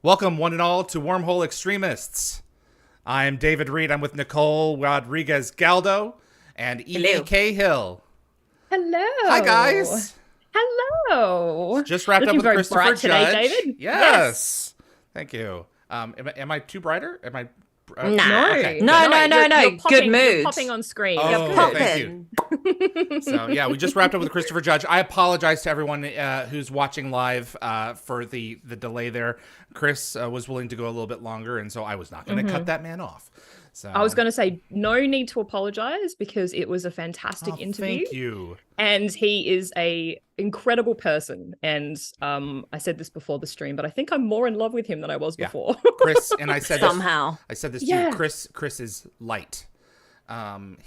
Welcome, one and all, to Wormhole Extremists. I'm David Reed. I'm with Nicole Rodriguez Galdo and Yvie Cahill. Hello. Hi, guys. Hello. Just wrapped Looking up with very Christopher bright today, Judge. David. Yes. Thank you. Am I too brighter? Am I? No. Okay. No. You're popping, Good mood. You're popping on screen. Oh, thank you. So, yeah, we just wrapped up with Christopher Judge. I apologize to everyone who's watching live for the delay there. Chris was willing to go a little bit longer, and so I was not going to cut that man off. So I was going to say, no need to apologize because it was a fantastic interview. Thank you. And he is a incredible person. And I said this before the stream, but I think I'm more in love with him than I was before. Chris, and I said somehow. I said this to you. Chris is light.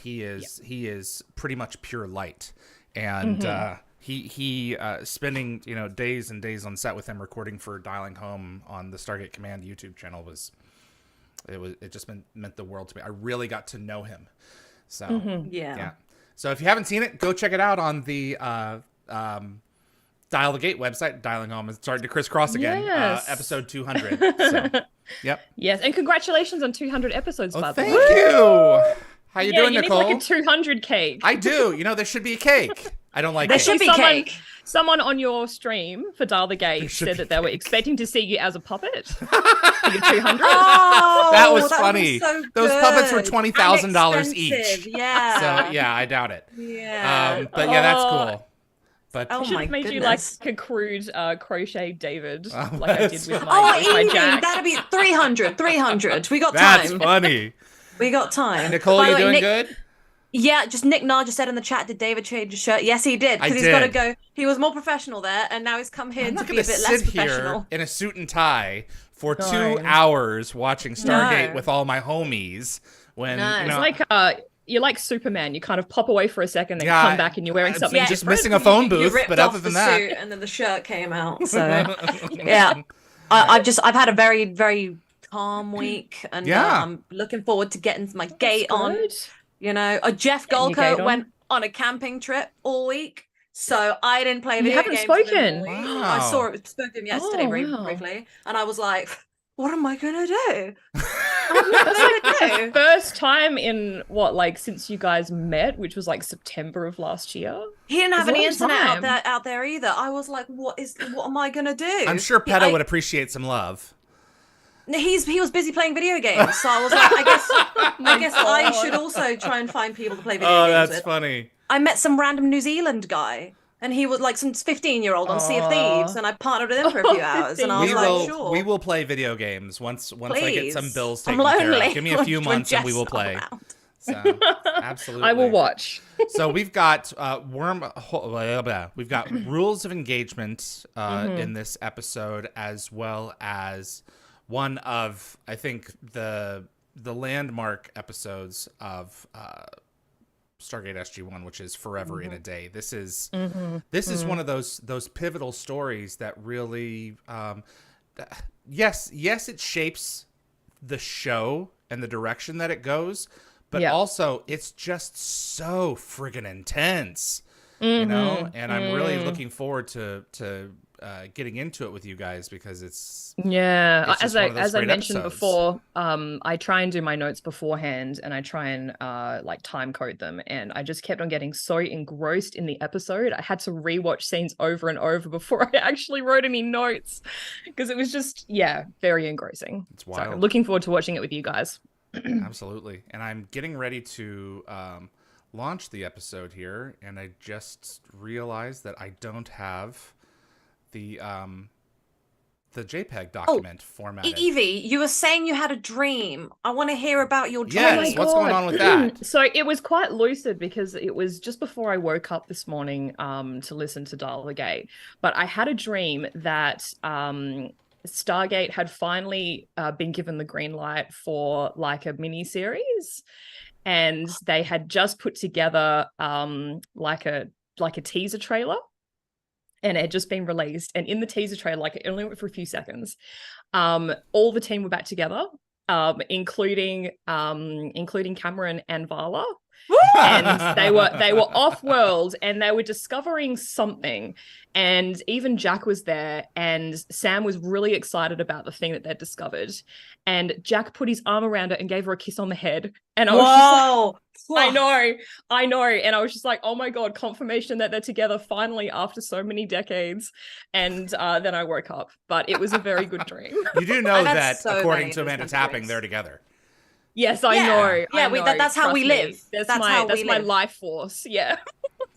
He is pretty much pure light. And he spending days and days on set with him recording for Dialing Home on the Stargate Command YouTube channel it just meant the world to me. I really got to know him. So yeah. So if you haven't seen it, go check it out on the Dial the Gate website. Dialing Home is starting to crisscross again. Yes. Episode 200. So, yep. Yes, and congratulations on 200 episodes, by the way. Thank you. How you doing, Nicole? You need like a 200 cake. I do. There should be a cake. I don't like There cake. should be cake. Someone on your stream for Dial the Gate said that they were expecting to see you as a puppet for your 200. Oh, that was funny. So those puppets were good. $20,000 each. Yeah. So yeah, I doubt it. Yeah. But yeah, that's cool. But I should have made you like a crude crochet David, like I did with my my Jack. That'd be 300. 300. We got time. That's funny. We got time. Nicole, you doing good? Yeah, just Nick Nar just said in the chat, did David change his shirt? Yes, he did. Because he's got to go. He was more professional there, and now he's come here to be a bit less professional. Here in a suit and tie for 2 hours watching Stargate with all my homies. When it's like you're like Superman. You kind of pop away for a second, then come back, and you're wearing something just different. missing a phone booth, but other than that, suit and then the shirt came out. So yeah, I've had a very, very calm week, and I'm looking forward to getting my gate on. Jeff Golko went on a camping trip all week, so I didn't play video games. You haven't spoken. Wow. I spoke to him yesterday briefly, and I was like, what am I gonna do? That's like the first time in since you guys met, which was like September of last year. He didn't have any internet out there either. I was like, what am I gonna do? I'm sure Pedo would appreciate some love. He was busy playing video games, so I was like, I guess I should also try and find people to play video games with. That's funny. I met some random New Zealand guy, and he was like some 15-year-old on Sea of Thieves, and I partnered with him for a few hours, and I was like, sure. We will play video games once I get some bills taken I'm care lonely. of. Give me a few months and we will play. So, absolutely. I will watch. So we've got we've got rules of engagement in this episode, as well as one of, I think, the landmark episodes of Stargate SG-1, which is Forever in a Day. This is one of those pivotal stories that really, yes, it shapes the show and the direction that it goes, but also it's just so friggin' intense, and I'm really looking forward to getting into it with you guys, because it's as I mentioned before, I try and do my notes beforehand, and I try and time code them, and I just kept on getting so engrossed in the episode I had to rewatch scenes over and over before I actually wrote any notes, because it was just very engrossing. It's wild. So I'm looking forward to watching it with you guys. Absolutely. And I'm getting ready to launch the episode here, and I just realized that I don't have the JPEG document formatted. Yvie, you were saying you had a dream. I want to hear about your dream. Yes, what's going on with that? So it was quite lucid, because it was just before I woke up this morning to listen to Dial the Gate. But I had a dream that Stargate had finally been given the green light for like a mini series, and they had just put together like a teaser trailer. And it had just been released. And in the teaser trailer, it only went for a few seconds, all the team were back together, including Cameron and Vala. and they were off world, and they were discovering something. And even Jack was there, and Sam was really excited about the thing that they'd discovered. And Jack put his arm around it and gave her a kiss on the head. And I was just like, I know. And I was just like, oh my God, confirmation that they're together finally after so many decades. And then I woke up, but it was a very good dream. You do know that according to Amanda Tapping, they're together. Yes, I know. Yeah, that's how we live. That's my life force. Yeah.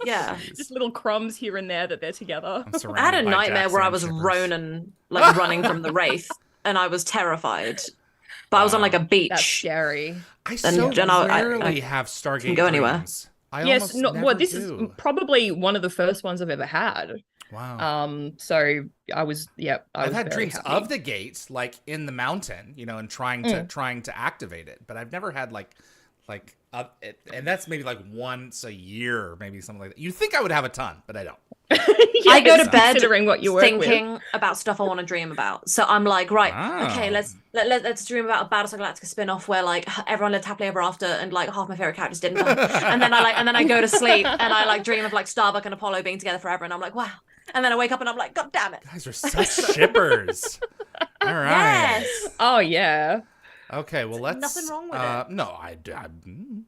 Yeah. Just little crumbs here and there that they're together. I had a nightmare where I was Ronan, like running from the Wraith, and I was terrified. But I was on like a beach. That's scary. I rarely have Stargate can go anywhere. Dreams. This is probably one of the first ones I've ever had. Wow. So I've had dreams of the gates, like in the mountain, and trying to activate it, but I've never had and that's maybe like once a year, maybe something like that. You'd think I would have a ton, but I don't. I go to bed considering what you thinking about stuff I want to dream about. So I'm like, right, okay, let's dream about a Battlestar Galactica spin-off where like everyone lived happily ever after and like half my favorite characters didn't come. and then I go to sleep and I like dream of like Starbuck and Apollo being together forever, and I'm like, wow. And then I wake up and I'm like, God damn it. You guys are such shippers. All right. Yes. Oh yeah. Okay, well let's. Nothing wrong with it. No, I didn't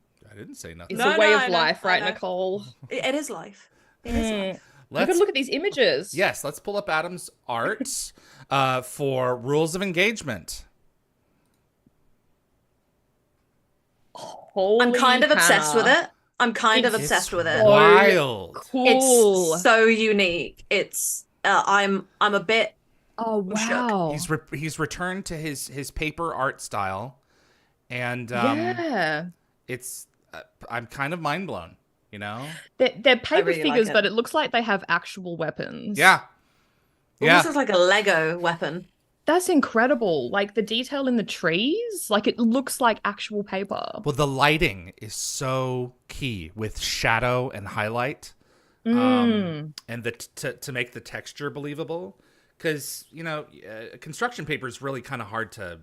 say nothing. It's a way of life, right, Nicole? It is life. It is life. You could look at these images. Yes, let's pull up Adam's art for Rules of Engagement. I'm kind of obsessed with it. Wild. Cool. It's so unique. It's I'm a bit. Oh wow. He's returned to his paper art style, and it's I'm kind of mind blown. They're paper figures, but it looks like they have actual weapons. Yeah. Almost looks like a Lego weapon. That's incredible. Like the detail in the trees, like it looks like actual paper. Well, the lighting is so key with shadow and highlight, and to make the texture believable, because construction paper is really kind of hard to,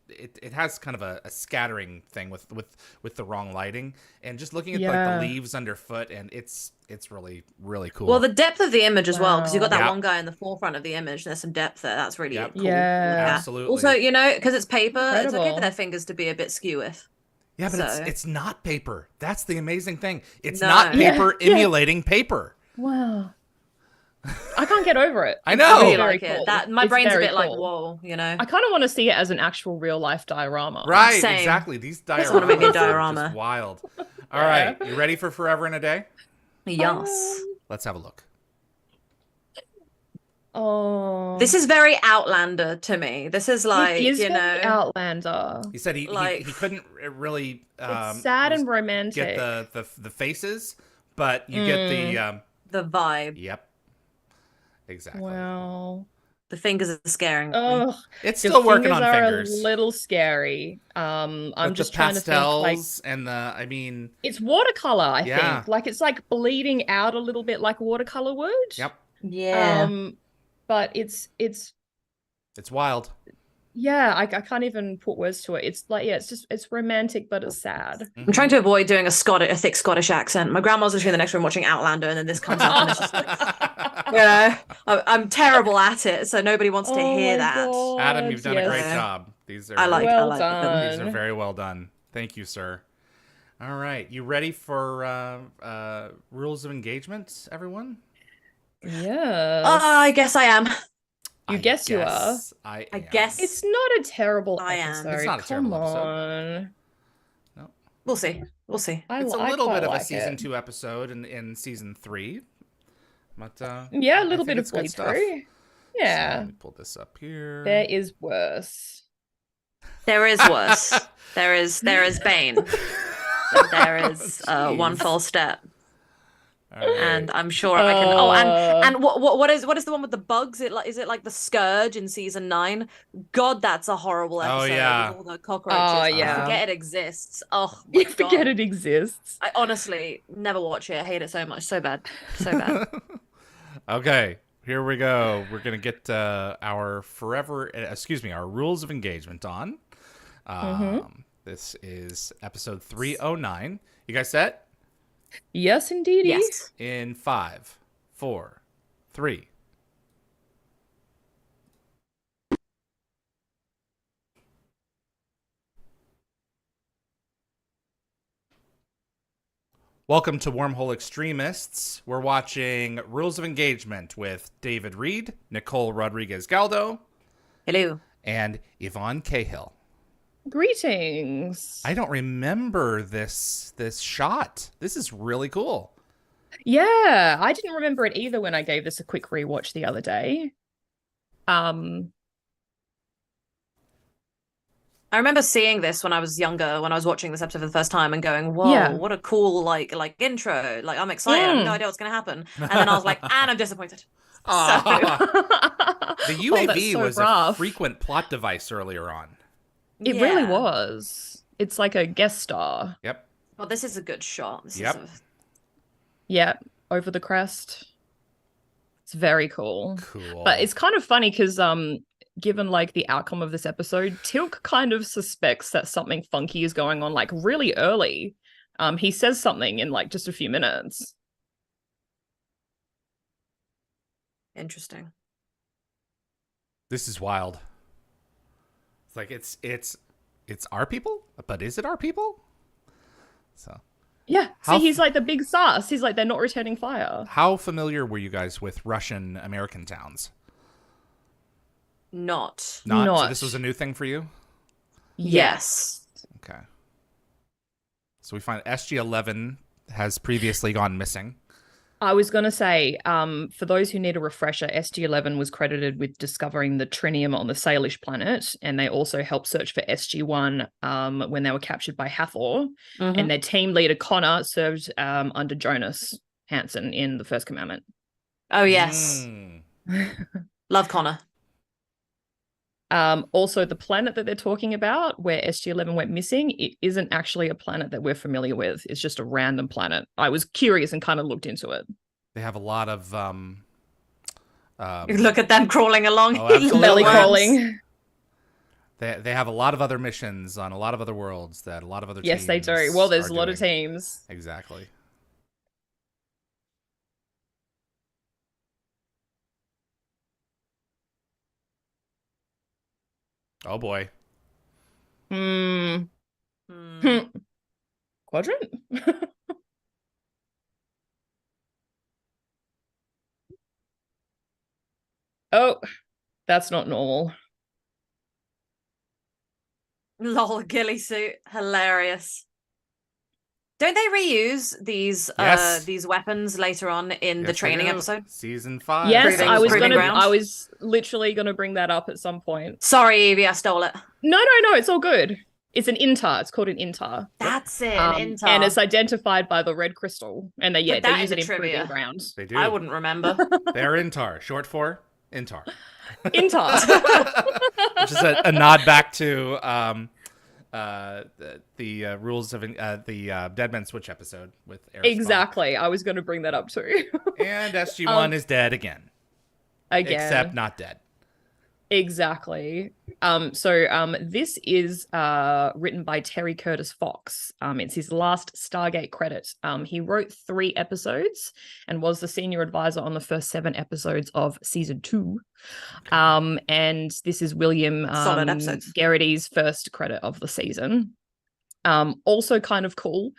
It has kind of a scattering thing with the wrong lighting, and just looking at like the leaves underfoot, and it's really, really cool. Well, the depth of the image as well, because you've got that one guy in the forefront of the image. There's some depth there. That's really cool. Yeah, absolutely. Also, because it's paper, it's okay for their fingers to be a bit skew with. Yeah, but it's not paper. That's the amazing thing. It's not paper emulating paper. Wow. I can't get over it. I know. I really like it. My brain's a bit like, whoa, I kind of want to see it as an actual real life diorama. Right, Same. exactly. These dioramas just want to make a are diorama. just wild. All right, you ready for Forever and a Day? Yes. Let's have a look. Oh, this is very Outlander to me. This is like, it is very Outlander. He said he couldn't really it's sad and romantic. Get the faces, but you get the vibe. Yep. Exactly. Wow. The fingers are scaring me. Oh, it's still working on fingers. A little scary. I'm just trying to think, like, and it's watercolor. I think, like it's like bleeding out a little bit, like watercolor would. Yep. Yeah. But it's wild. Yeah, I can't even put words to it. It's like, it's romantic, but it's sad. I'm trying to avoid doing a thick Scottish accent. My grandma's literally in the next room watching Outlander, and then this comes up, and it's just like, I'm terrible at it, so nobody wants to hear that. God, Adam, you've done a great job. These are well done. These are very well done. Thank you, sir. All right, you ready for Rules of Engagement, everyone? Yeah. I guess I am. You guess you are. I guess it's not a terrible I am. episode. It's not a terrible episode. No. We'll see. It's a little bit of a season 2 episode in season 3. But a little bit of bleed through. Yeah. So let me pull this up here. There is worse. There is worse. there is Bane. There is one false step. Right. And I'm sure I can. Oh, and what is the one with the bugs? Is it like the Scourge in season 9? God, that's a horrible episode. Oh yeah, with all the cockroaches. Oh yeah, I forget it exists. Oh, you forget it exists. I honestly never watch it. I hate it so much. So bad. So bad. Okay, here we go. We're gonna get our Rules of Engagement on. This is episode 309. You guys set? Yes, indeed. Yes. In 5, 4, 3. Welcome to Wormhole Extremists. We're watching Rules of Engagement with David Reed, Nicole Rodriguez-Galdo, Hello. and Yvonne Cahill. Greetings. I don't remember this shot. This is really cool. Yeah, I didn't remember it either when I gave this a quick rewatch the other day. I remember seeing this when I was younger, when I was watching this episode for the first time and going, whoa, Yeah. what a cool like intro. Like, I'm excited. I have no idea what's going to happen. And then I was like, and I'm disappointed. So... The UAV so was rough. a frequent plot device earlier on. It really was. It's like a guest star. Yep. Well, this is a good shot. This Yep. is Yeah, over the crest. It's very cool. Cool. But it's kind of funny because given like the outcome of this episode, Tilk kind of suspects that something funky is going on like really early. He says something in like just a few minutes. interesting. This is wild. It's like it's our people, but is it our people? So Yeah, How see, he's like the big sus. He's like, they're not returning fire. how familiar were you guys with Russian American towns? Not. So Not. this was a new thing for you? Yes. Okay. So we find SG-11 has previously gone missing. I was going to say, for those who need a refresher, SG-11 was credited with discovering the trinium on the Salish planet, and they also helped search for SG-1 when they were captured by Hathor. Mhm. And their team leader, Connor, served under Jonas Hansen in The First Commandment. Oh, yes. Love Connor. Also, the planet that they're talking about, where SG-11 went missing, it isn't actually a planet that we're familiar with. It's just a random planet. I was curious and kind of looked into it. They have a lot of Look at them crawling along. Oh, absolutely. Belly Worms. crawling. They have a lot of other missions on a lot of other worlds that a lot of other Yes, teams they do. Well, there's are a lot of doing. teams. Exactly. Oh boy. Hmm. Hmm. Quadrant? Oh, that's not normal. Lol, ghillie suit. Hilarious. Don't they reuse these Yes. these weapons later on in the Yes, they training do. episode? Season 5. Yes, Proving- I was proving gonna. ground. I was literally gonna bring that up at some point. Sorry, Yvie, I stole it. No, it's all good. It's an intar. It's called an intar. That's it, Intar. And it's identified by the red crystal. And they Put that use in it the in trivia. proving ground. They do. I wouldn't remember. They're Intar, short for Intar. Intar. Which is a nod back to the rules of the Dead Men Switch episode with Eric Exactly. I was going to bring that up too. And SG-1 is dead again. Again. Except not dead. Exactly. This is written by Terry Curtis Fox. It's his last Stargate credit. He wrote 3 episodes and was the senior advisor on the first 7 episodes of season 2. And this is William Solid episodes. Garrity's first credit of the season. Also kind of cool.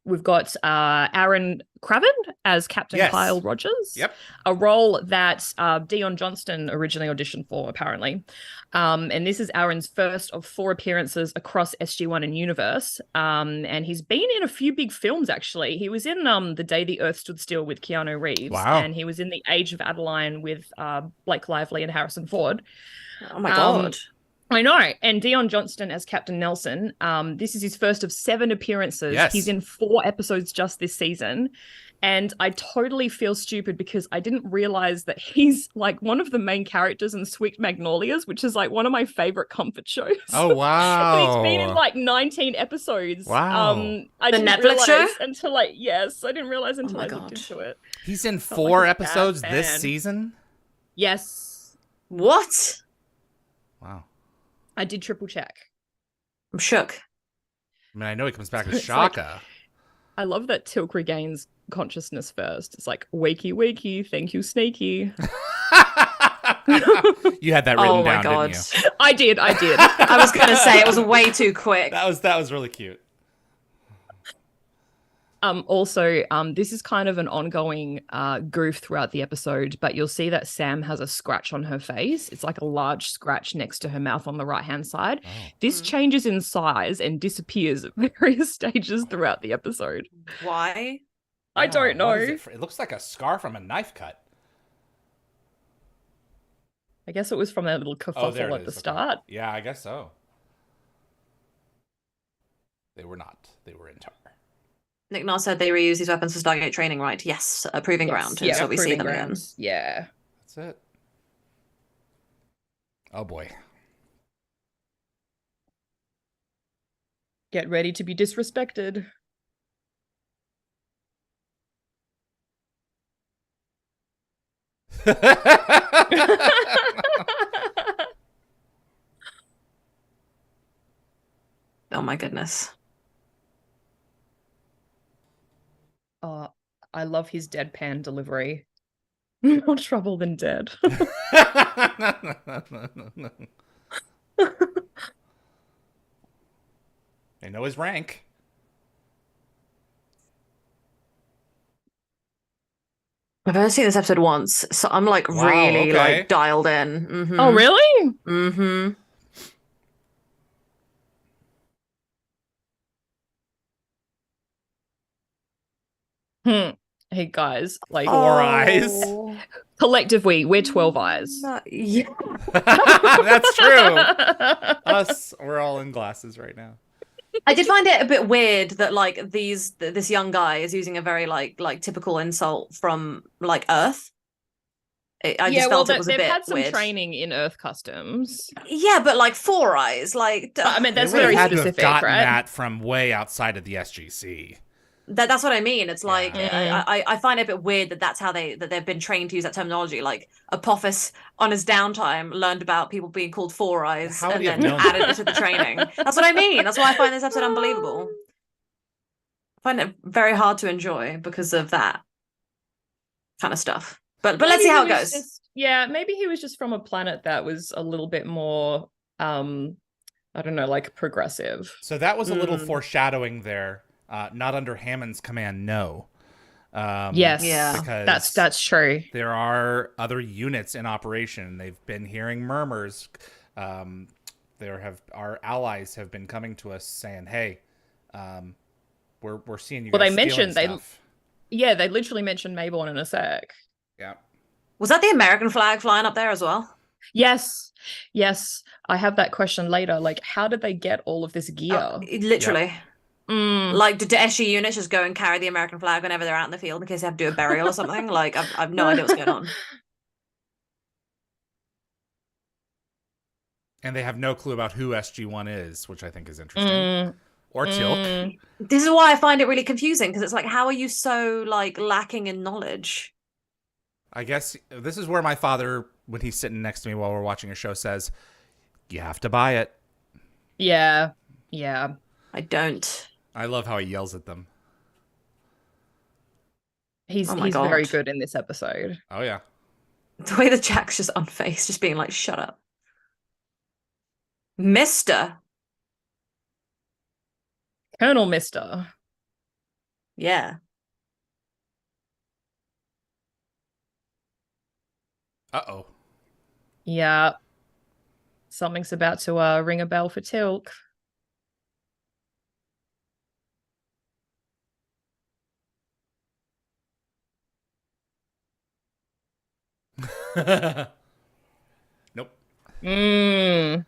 We've got Aaron Craven as Captain Yes. Kyle Rogers. Yep. A role that Dion Johnston originally auditioned for, apparently. And this is Aaron's first of 4 appearances across SG-1 and Universe. And he's been in a few big films, actually. He was in The Day the Earth Stood Still with Keanu Reeves. Wow. And he was in The Age of Adeline with Blake Lively and Harrison Ford. Oh my god. I know. And Dion Johnston as Captain Nelson. This is his first of 7 appearances. Yes. He's in 4 episodes just this season. And I totally feel stupid because I didn't realize that he's like one of the main characters in Sweet Magnolias, which is like one of my favorite comfort shows. Oh, wow. And he's been in like 19 episodes. Wow. I The didn't Netflix show? realize until like, yes, I didn't realize until I God. looked into it. He's in Not 4 like a episodes bad this fan. season? Yes, What? Wow. I did triple check. I'm shook. I mean, I know he comes back as It's like- Shaka. I love that Tilk regains consciousness first. It's like, wakey, wakey, thank you, Snaky. You had that written Oh my down, god. didn't you? I did. I was going to say it was way too quick. That was really cute. Also, this is kind of an ongoing goof throughout the episode, but you'll see that Sam has a scratch on her face. It's like a large scratch next to her mouth on the right-hand side. Oh. This changes in size and disappears at various stages throughout the episode. Why? I don't know. What is it looks like a scar from a knife cut. I guess it was from that little kerfuffle at the start. Yeah, I guess so. They were not. They were in tar. Nick Nars said they reuse these weapons for Stargate training, right? Yes, a proving ground. Yeah, So we see them again. grounds. Yeah. That's it. Oh boy. Get ready to be disrespected. Oh my goodness. Oh, I love his deadpan delivery. More trouble than dead. They know his rank. I've only seen this episode once, so I'm like Wow, really okay. like dialed in. Mhm. Oh, really? Mm-hmm. Hey guys, like Four eyes. collective we're 12 eyes. Yeah. That's true. Us, we're all in glasses right now. I did find it a bit weird that like this young guy is using a very like typical insult from like Earth. I just felt it was a they've bit had some weird. training in Earth customs. Yeah, but like Four Eyes, like I mean, that's They would very have had to specific, have gotten right? that from way outside of the SGC. that's what I mean. It's like Yeah. I find it a bit weird that that's how they've been trained to use that terminology. Like Apophis on his downtime learned about people being called Four Eyes How would and he have then known added that? it to the training. That's what I mean. That's why I find this episode unbelievable. I find it very hard to enjoy because of that kind of stuff. But let's Maybe see how he it was goes. maybe he was just from a planet that was a little bit more, I don't know, like progressive. So that was a little foreshadowing there. Not under Hammond's command, no. Yes, Yeah. Because that's true. there are other units in operation. They've been hearing murmurs. Our allies have been coming to us saying, "Hey, we're seeing you." Well, guys they mentioned stealing stuff." they literally mentioned Mayborn in a sec. Yeah. Was that the American flag flying up there as well? Yes. I have that question later. Like, how did they get all of this gear? Literally. Mm. Like, did the SG units just go and carry the American flag whenever they're out in the field in case they have to do a burial or something? Like, I've no idea what's going on. And they have no clue about who SG-1 is, which I think is interesting. Mm. Or Tilk. This is why I find it really confusing, because it's like, how are you so, like, lacking in knowledge? I guess this is where my father, when he's sitting next to me while we're watching a show, says, "You have to buy it." Yeah. I don't. I love how he yells at them. He's Oh my very God. good in this episode. Oh, yeah. The way that Jack's just unfazed, just being like, shut up. Mister. Colonel Mister. Yeah. Uh-oh. Yeah. Something's about to ring a bell for Tilk. Nope. Mm.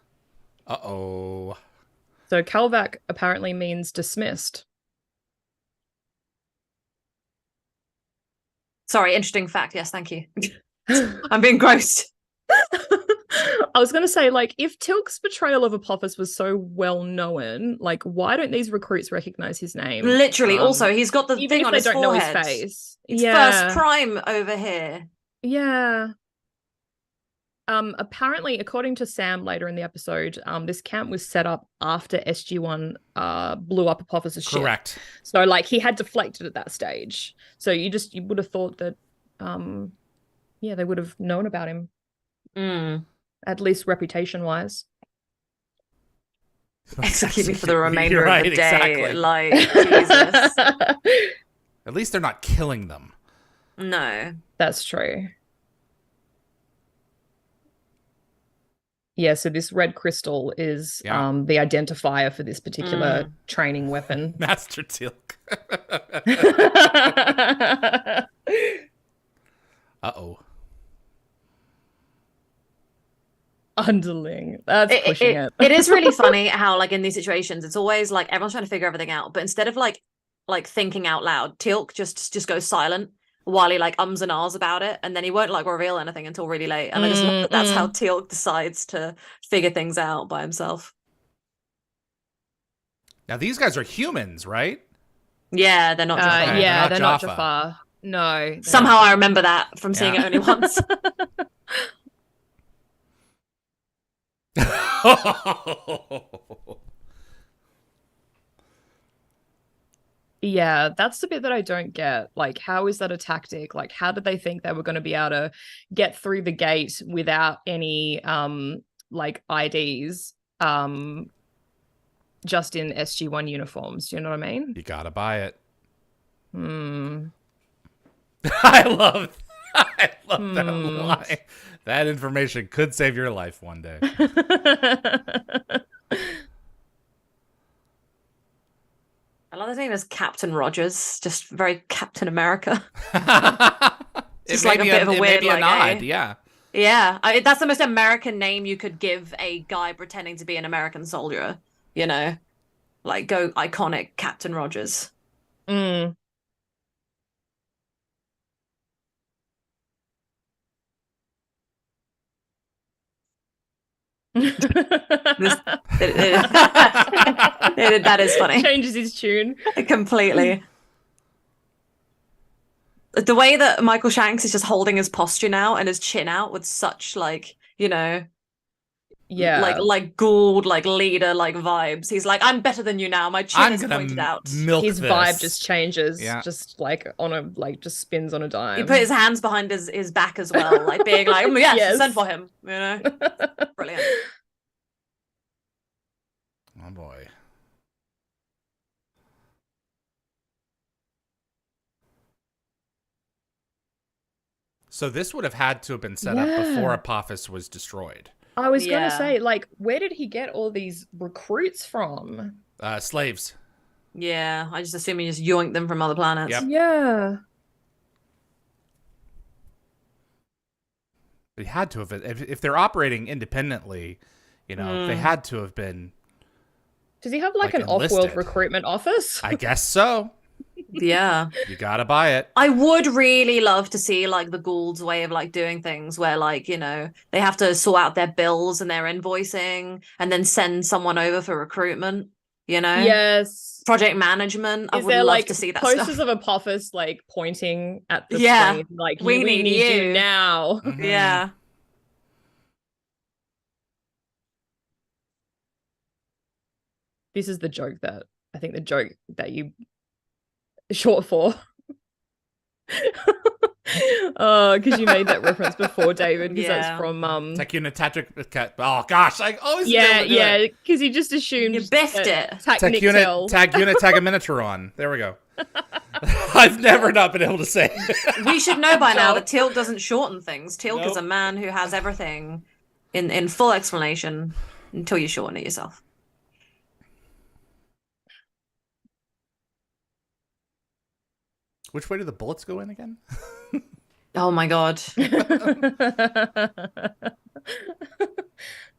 Uh-oh. So Kalvak apparently means dismissed. Sorry, interesting fact. Yes, thank you. I'm being grossed. I was going to say, like, if Tilk's betrayal of Apophis was so well known, like, why don't these recruits recognize his name? Literally. Also, he's got the even thing if on they his don't forehead. know his face. It's yeah. first prime over here. Yeah. Apparently, according to Sam later in the episode, this camp was set up after SG-1 blew up Apophis' ship. Correct. So like he had deflected at that stage. So you would have thought that they would have known about him. At least reputation wise. Execute me for the remainder of the day. Exactly. Like, Jesus. At least they're not killing them. No. That's true. Yeah, so this red crystal is the identifier for this particular training weapon. Master Teal'c. Uh-oh. Underling. That's pushing it. It is really funny how, like, in these situations, it's always like everyone's trying to figure everything out, but instead of like thinking out loud, Teal'c just goes silent while he like ums and ahs about it, and then he won't like reveal anything until really late. And I just love that that's how Teal'c decides to figure things out by himself. Now these guys are humans, right? Yeah, they're not Jaffa. They're not Jaffa. No. Somehow I remember that from seeing it only once. Yeah, that's the bit that I don't get. Like, how is that a tactic? Like, how did they think they were going to be able to get through the gate without any like IDs just in SG-1 uniforms? Do you know what I mean? You gotta buy it. I love that line. That information could save your life one day. I love his name is Captain Rogers, just very Captain America. It's like a bit of a weird like, nod, yeah. Yeah, that's the most American name you could give a guy pretending to be an American soldier, you know? Like, go iconic Captain Rogers. That is funny. Changes his tune completely. The way that Michael Shanks is just holding his posture now and his chin out with such like, you know, like Gould, like leader, like vibes. He's like, I'm better than you now. My chin is pointed out. His vibe just changes, just like just spins on a dime. He put his hands behind his back as well, like being like, yes, send for him. You know, brilliant. Oh boy. So this would have had to have been set up before Apophis was destroyed. I was going to say, like, where did he get all these recruits from? Slaves. Yeah, I just assume he just yoinked them from other planets. Yep. Yeah. But he had to have, if they're operating independently, you know, they had to have been. Does he have like an off-world recruitment office? I guess so. Yeah. You gotta buy it. I would really love to see like the Gould's way of like doing things where like, you know, they have to sort out their bills and their invoicing and then send someone over for recruitment, you know? Yes. Project management. I would love to see that posters stuff. of Apophis like pointing at the screen like we need you now. Mm-hmm. Yeah. This is the joke that I think you short for. Because you made that reference before, David, because that's from Tech oh gosh, I always because you just assumed you biffed it. Tech unit Tagaminoteron. There we go. I've never not been able to say it. We should know by now that Teal'c doesn't shorten things. Teal'c is a man who has everything in full explanation until you shorten it yourself. Which way do the bullets go in again? Oh my god.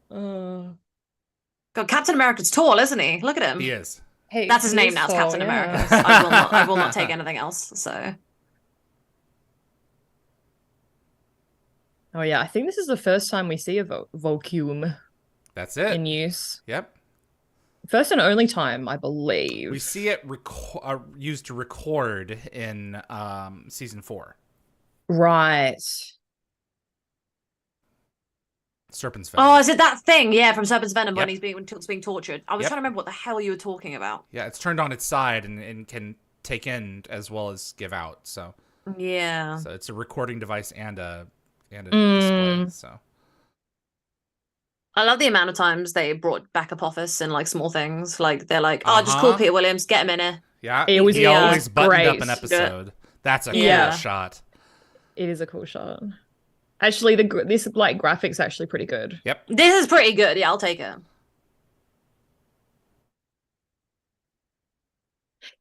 God, Captain America's tall, isn't he? Look at him. He is. Hey, that's his name now, Captain America. I will not take anything else. So. Oh yeah, I think this is the first time we see a Volcume. That's it. In use. Yep. First and only time, I believe. We see it used to record in season 4. Right. Serpent's Venom. Oh, is it that thing? Yeah, from Serpent's Venom Yep. when Tilt's being tortured. I was trying to remember what the hell you were talking about. Yeah, it's turned on its side and can take in as well as give out. So yeah, so it's a recording device and a display. So I love the amount of times they brought back Apophis in like small things. Like they're like, oh, just call Peter Williams, get him in here. Yeah, it was he always buttoned great. up an episode. That's a cool shot. It is a cool shot. Actually, this like graphics actually pretty good. Yep, this is pretty good. Yeah, I'll take it.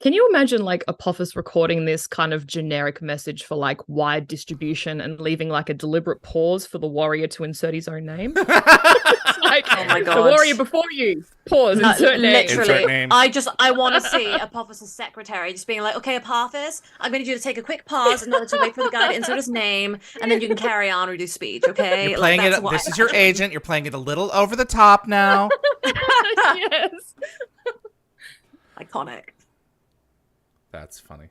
Can you imagine like Apophis recording this kind of generic message for like wide distribution and leaving like a deliberate pause for the warrior to insert his own name? It's like, oh my God. The warrior before you. Pause. Insert name. Literally. Insert name. I want to see Apophis' secretary just being like, okay, Apophis, I'm going to need you to take a quick pause in order to wait for the guy to insert his name, and then you can carry on or do speech, okay? You're playing it. This is your agent. You're playing it a little over the top now. Yes. Iconic. That's funny.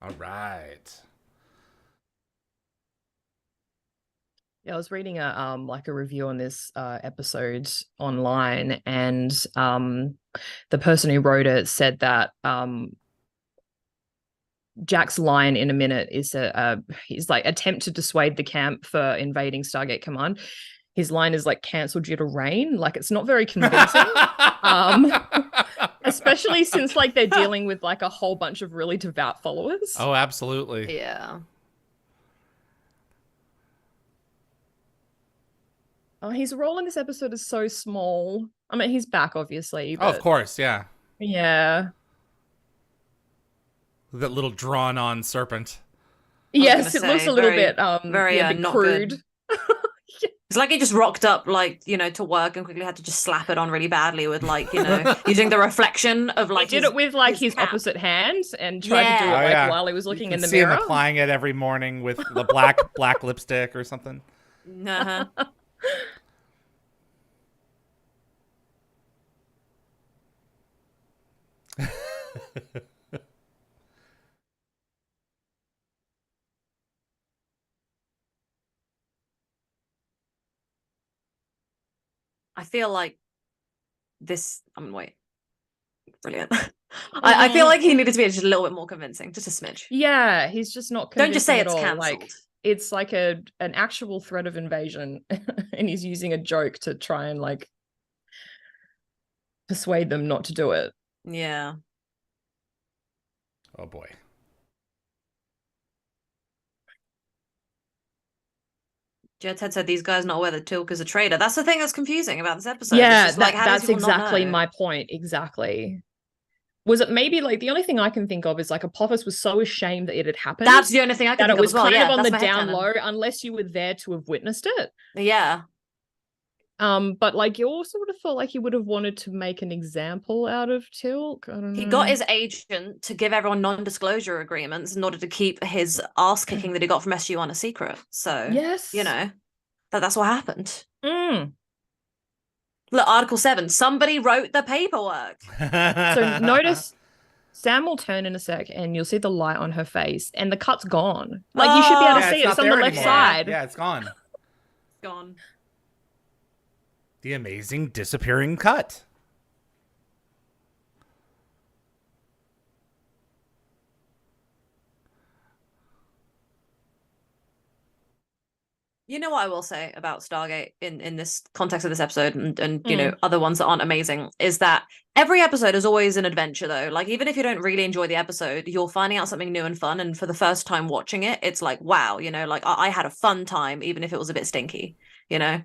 All right. Yeah, I was reading a review on this episode online, and the person who wrote it said that Jack's line in a minute is he's like attempt to dissuade the camp for invading Stargate Command. His line is like cancelled due to rain. Like it's not very convincing. Especially since like they're dealing with like a whole bunch of really devout followers. Oh, absolutely. Yeah. Oh, his role in this episode is so small. I mean, he's back, obviously. But... Oh, of course, yeah. Yeah. That little drawn-on serpent. Yes, it looks a little bit very a bit not crude. Good. It's like he just rocked up, like, you know, to work and quickly had to just slap it on really badly with, like, you know, using the reflection of, like, he did it with, like, his opposite hand and tried to do it, while he was looking in the see mirror. Him applying it every morning with the black lipstick or something. Uh-huh. I feel like this. Wait. Brilliant. I feel like he needed to be just a little bit more convincing, just a smidge. Yeah, he's just not convincing. Don't just say at it's all. cancelled. Like, it's like an actual threat of invasion, and he's using a joke to try and like persuade them not to do it. Yeah. Oh boy. Jed's said these guys not aware that Tilk is a traitor. That's the thing that's confusing about this episode. Yeah, just like, that's exactly my point. Exactly. Was it maybe like the only thing I can think of is like Apophis was so ashamed that it had happened. That's the only thing I can think of. That it was kind of on the down low, unless you were there to have witnessed it. Yeah. But like you also would have thought like he would have wanted to make an example out of Tilk. I don't know. He got his agent to give everyone non-disclosure agreements in order to keep his ass kicking that he got from SG-1 a secret. So yes, you know, that's what happened. Mm. Look, Article 7. Somebody wrote the paperwork. So notice Sam will turn in a sec and you'll see the light on her face and the cut's gone. Like you should be able to see it. It's on the left side. Yeah, it's gone. It's gone. The amazing disappearing cut. You know what I will say about Stargate in this context of this episode and you know, other ones that aren't amazing, is that every episode is always an adventure though. Like even if you don't really enjoy the episode, you're finding out something new and fun. And for the first time watching it, it's like, wow, you know, like I had a fun time, even if it was a bit stinky, you know?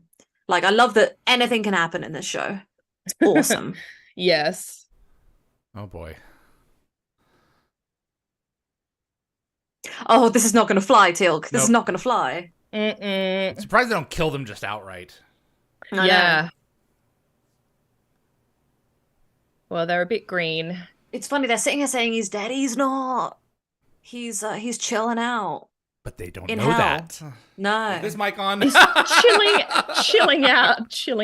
Like I love that anything can happen in this show. It's awesome. Yes. Oh boy. Oh, this is not going to fly, Teal'c. This is not going to fly. I'm surprised they don't kill them just outright. Yeah. Well, they're a bit green. It's funny, they're sitting here saying he's dead. He's not. He's chilling out. But they don't in know hell. that. No. Is this mic on? He's chilling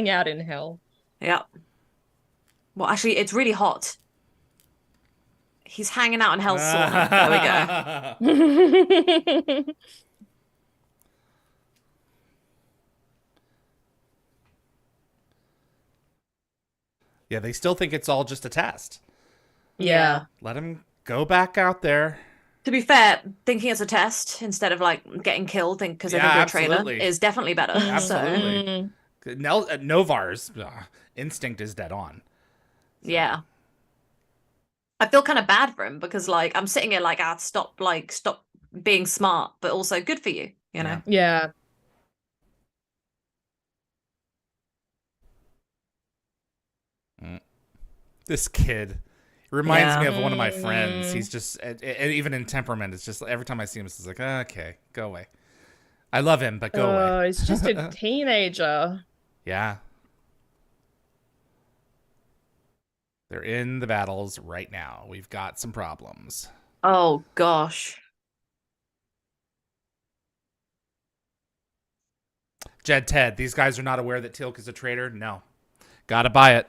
out in hell. Yeah. Well, actually, it's really hot. He's hanging out in hell's sauna. There we go. Yeah, they still think it's all just a test. Yeah. Let him go back out there. To be fair, thinking it's a test instead of like getting killed because they think you're a traitor is definitely better. Absolutely. Novar's instinct is dead on. So. Yeah. I feel kind of bad for him because like I'm sitting here like, stop being smart, but also good for you, you know? Yeah. This kid reminds me of one of my friends. He's just, even in temperament, it's just every time I see him, it's like, okay, go away. I love him, but go away. He's just a teenager. Yeah. They're in the battles right now. We've got some problems. Oh, gosh. Jed, Ted, these guys are not aware that Teal'c is a traitor? No. Gotta buy it.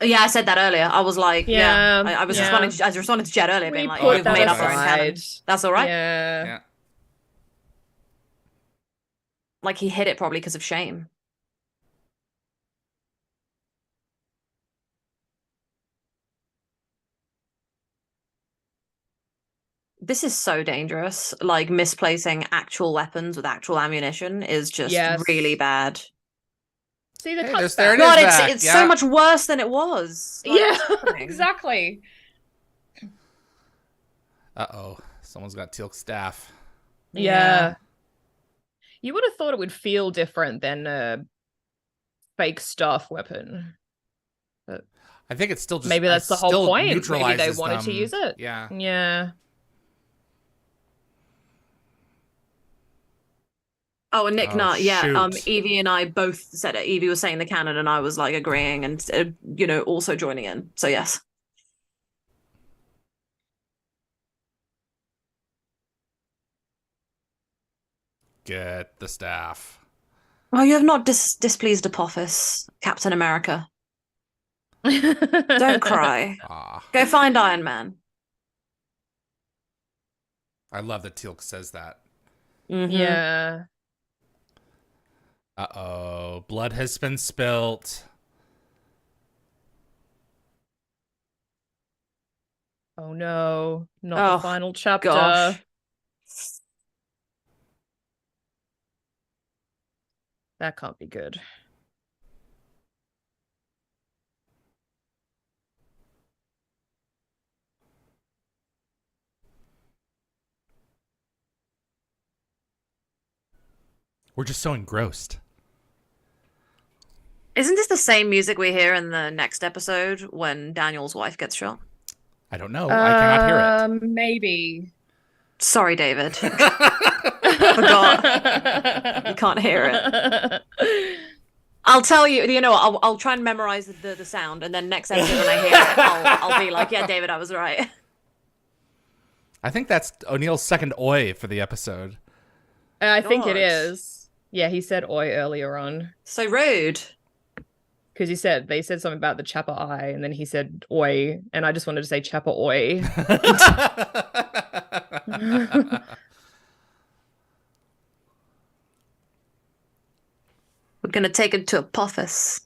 Yeah, I said that earlier. I was like, I was responding to Jed earlier, being like, we've made up our own canon. That's all right. Yeah. Like he hid it probably because of shame. This is so dangerous. Like misplacing actual weapons with actual ammunition is just really bad. See the God, it's so much worse than it was. Like, exactly. Uh-oh. Someone's got Teal'c's staff. Yeah. You would have thought it would feel different than a fake staff weapon. But I think it's still just maybe that's the whole point. Maybe they wanted them. to use it. Yeah. Yeah. Oh, and Nick, Yvie and I both said it. Yvie was saying the canon, and I was like agreeing and also joining in. So yes. Get the staff. Oh, you have not displeased Apophis, Captain America. Don't cry. Go find Iron Man. I love that Teal'c says that. Yeah. Uh-oh. Blood has been spilt. Oh no. Not the final chapter. Gosh. That can't be good. We're just so engrossed. Isn't this the same music we hear in the next episode when Daniel's wife gets shot? I don't know. I cannot hear it. Maybe. Sorry, David. I forgot. You can't hear it. I'll tell you. I'll try and memorize the sound, and then next episode when I hear it, I'll be like, yeah, David, I was right. I think that's O'Neill's second oi for the episode. I think it is. Yeah, he said oi earlier on. So rude. Because they said something about the Chapper I, and then he said oi, and I just wanted to say Chapper oi. We're gonna take it to Apophis.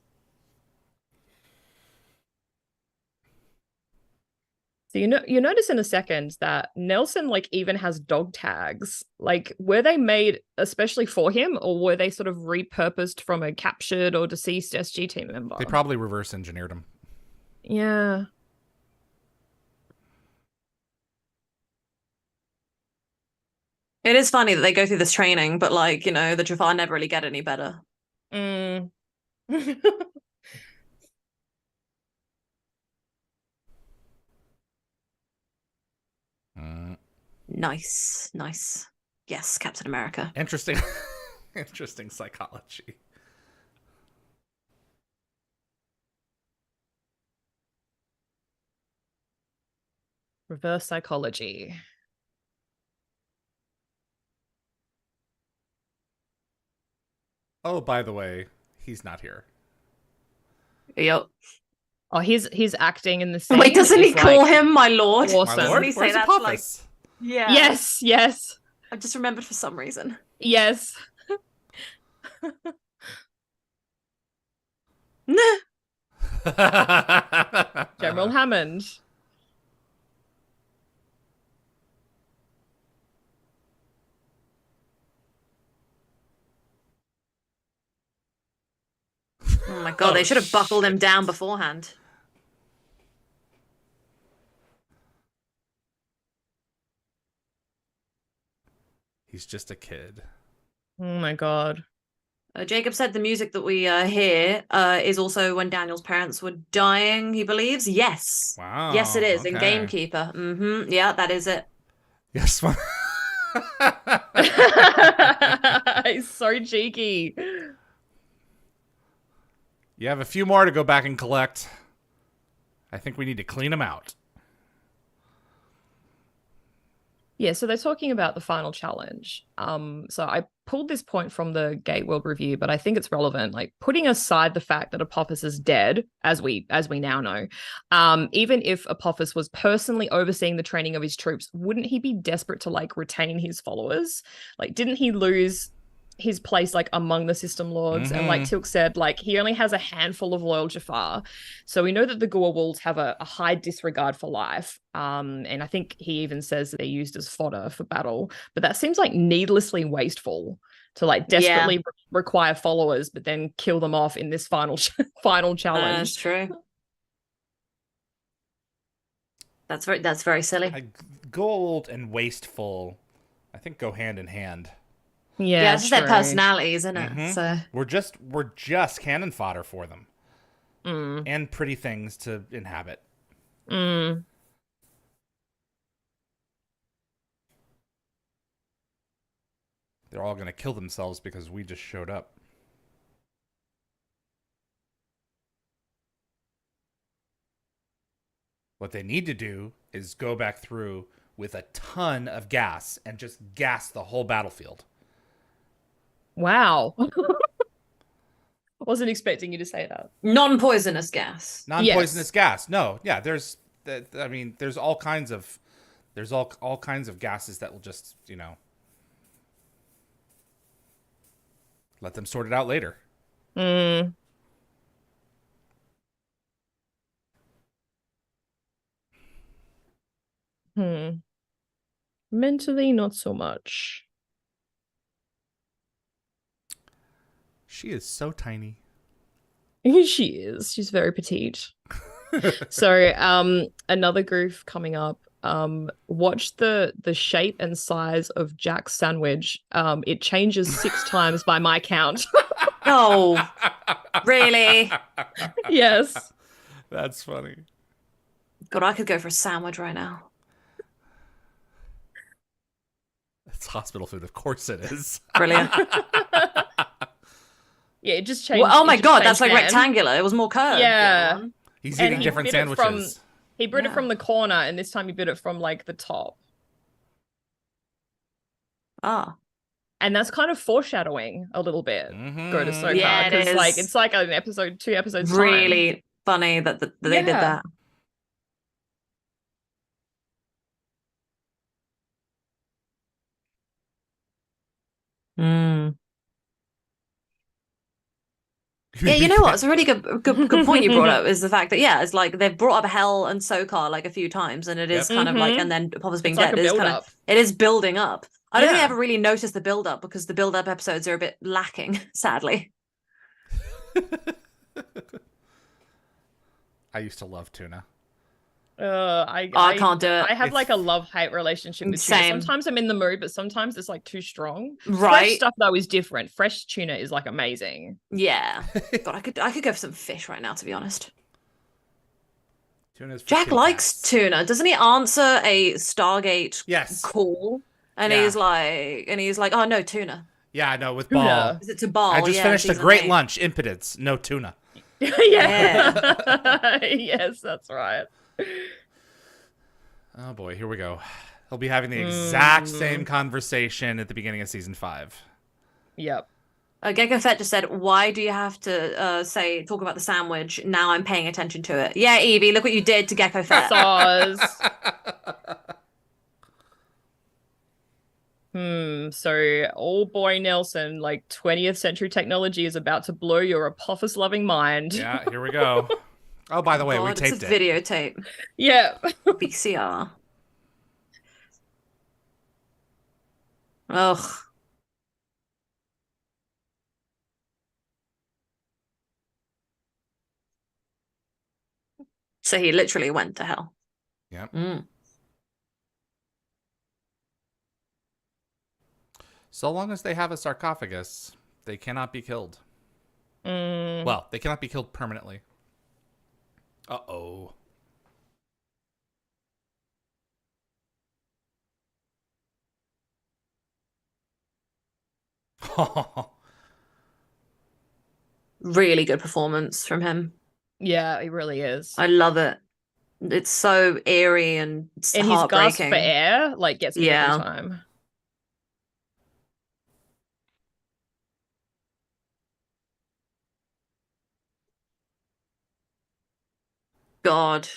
So you notice in a second that Nelson even has dog tags. Like, were they made especially for him, or were they sort of repurposed from a captured or deceased SG team member? They probably reverse engineered him. Yeah. It is funny that they go through this training, but the Jafar never really get any better. Nice. Yes, Captain America. Interesting. Interesting psychology. Reverse psychology. Oh, by the way, he's not here. Yep. Oh, he's acting in the same. Wait, doesn't he call him my lord? Awesome. My lord? Doesn't he say that's yeah. Yes. I've just remembered for some reason. Yes. General Hammond. Oh my god, they should have buckled him down beforehand. He's just a kid. Oh my god. Jacob said the music that we hear is also when Daniel's parents were dying, he believes. Yes. Wow. Yes, it is. Okay. In Gamekeeper. Mm-hmm. Yeah, that is it. Yes. He's so cheeky. You have a few more to go back and collect. I think we need to clean them out. Yeah, so they're talking about the final challenge. So I pulled this point from the Gate World Review, but I think it's relevant. Like, putting aside the fact that Apophis is dead, as we now know, even if Apophis was personally overseeing the training of his troops, wouldn't he be desperate to like retain his followers? Like, didn't he lose his place like among the system lords? And like Tilk said, like, he only has a handful of loyal Jafar, so we know that the Gua Wolves have a high disregard for life, and I think he even says that they're used as fodder for battle, but that seems like needlessly wasteful to like desperately require followers but then kill them off in this final challenge. That's true. That's very silly. Gold and wasteful, I think, go hand in hand. Yeah, it's just their personalities, isn't it? So we're just cannon fodder for them, and pretty things to inhabit. Mm. They're all gonna kill themselves because we just showed up. What they need to do is go back through with a ton of gas and just gas the whole battlefield. Wow. Wasn't expecting you to say that. Non-poisonous gas. Non-poisonous gas. No, yeah, there's all kinds of gases that will just, let them sort it out later. Mentally, not so much. She is so tiny. She is. She's very petite. So, another goof coming up. Watch the shape and size of Jack's sandwich. It changes 6 times by my count. Oh, really? Yes. That's funny. God, I could go for a sandwich right now. It's hospital food, of course it is. Brilliant. Yeah, it just changed. Well, oh my god, that's like rectangular. It was more curved. Yeah. He's eating different sandwiches. He bit it from the corner, and this time he bit it from like the top. Ah. And that's kind of foreshadowing a little bit. Go to Sokar. Yeah, because it's like an episode, 2 episodes really funny that they did that. Yeah, you know what? It's a really good point you brought up, is the fact that it's like they've brought up Hell and Sokar like a few times, and it is kind of like, and then Popper's being dead. It is building up. I don't think I ever really noticed the build up, because the build up episodes are a bit lacking, sadly. I used to love tuna. I can't do it. I have like a love-hate relationship with tuna. Sometimes I'm in the mood, but sometimes it's like too strong. Right. Fresh stuff though is different. Fresh tuna is like amazing. Yeah. God, I could go for some fish right now, to be honest. Tuna's Jack likes tuna. Doesn't he answer a Stargate call? And he's like, oh no, tuna. Yeah, I know, with Ball. Is it to Ball? I just finished a great lunch. Impotence. No tuna. Yeah. Yes, that's right. Oh boy, here we go. He'll be having the exact same conversation at the beginning of season 5. Yep. Gecko Fett just said, why do you have to talk about the sandwich? Now I'm paying attention to it. Yeah, Yvie, look what you did to Gecko Fett. So old boy Nelson, like 20th century technology is about to blow your Apophis loving mind. Yeah, here we go. Oh, by the way, we God, taped it's a it. videotape. Yeah. VCR. Ugh. So he literally went to hell. Yep. So long as they have a sarcophagus, they cannot be killed. Well, they cannot be killed permanently. Uh-oh. Really good performance from him. Yeah, it really is. I love it. It's so eerie and it's And his gasp heartbreaking. for air like gets me every time. God.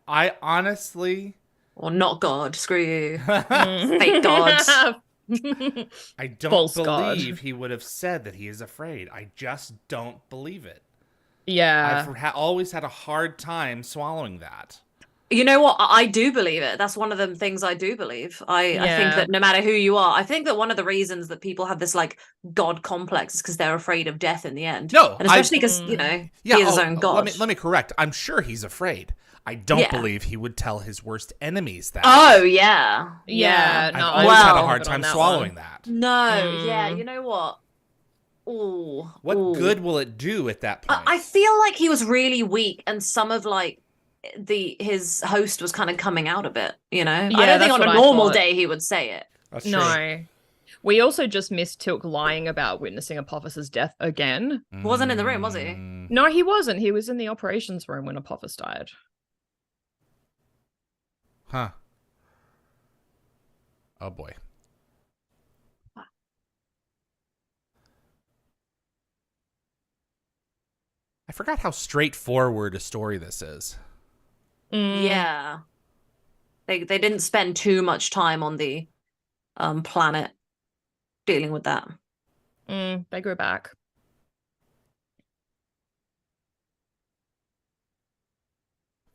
I honestly... Or not God. Screw you. Fake gods. I don't False believe God. he would have said that he is afraid. I just don't believe it. Yeah. I've always had a hard time swallowing that. You know what? I do believe it. That's one of the things I do believe. I think that no matter who you are, I think that one of the reasons that people have this like God complex is because they're afraid of death in the end. No, and especially because he is his own God. Let me correct. I'm sure he's afraid. I don't believe he would tell his worst enemies that. Oh yeah, yeah. I've No, always had a hard time swallowing that. No, yeah. You know what? What good will it do at that point? I feel like he was really weak, and some of like his host was kind of coming out a bit. You know, Yeah, I don't think on a normal day he would say it. That's true. No. We also just missed Tilk lying about witnessing Apophis's death again. Wasn't in the room, was he? No, he wasn't. He was in the operations room when Apophis died. Huh. Oh boy. I forgot how straightforward a story this is. Yeah. They didn't spend too much time on the planet dealing with that. They go back.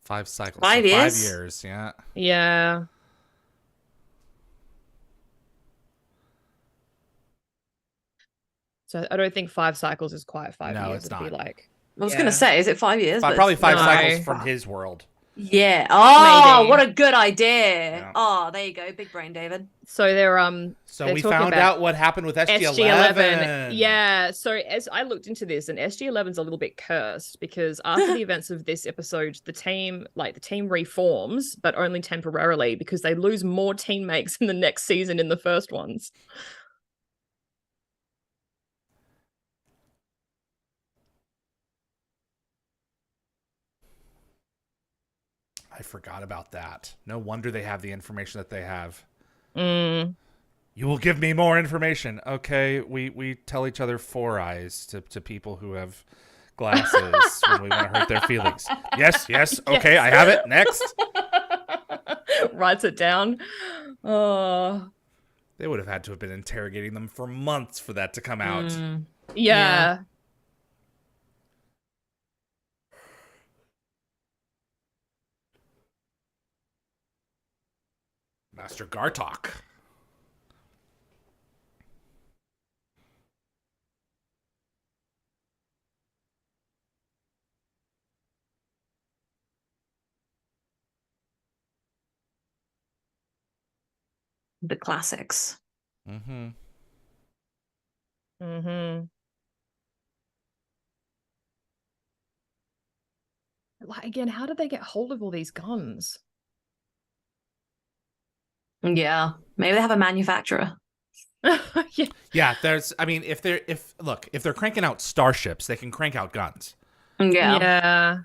Five cycles. 5 so years? 5 years, yeah. Yeah. So I don't think 5 cycles is quite 5 years. No, it's It'd not. be like, I was gonna say, is it 5 years? Probably 5 No. cycles from his world. Yeah. Oh, Maybe. what a good idea. Yeah. Oh, there you go. Big brain, David. So they're So we found out what happened with SG-11. Yeah. So as I looked into this, and SG-11's a little bit cursed because after the events of this episode, the team reforms, but only temporarily because they lose more teammates in the next season in the first ones. I forgot about that. No wonder they have the information that they have. You will give me more information. Okay, we tell each other 4 eyes to people who have glasses when we want to hurt their feelings. Yes. Okay, I have it. Next. Writes it down. Oh. They would have had to have been interrogating them for months for that to come out. Yeah. Master Gartok. The classics. Mm-hmm. Like, again, how did they get hold of all these guns? Yeah. Maybe they have a manufacturer. Yeah, if they're cranking out starships, they can crank out guns. Yeah.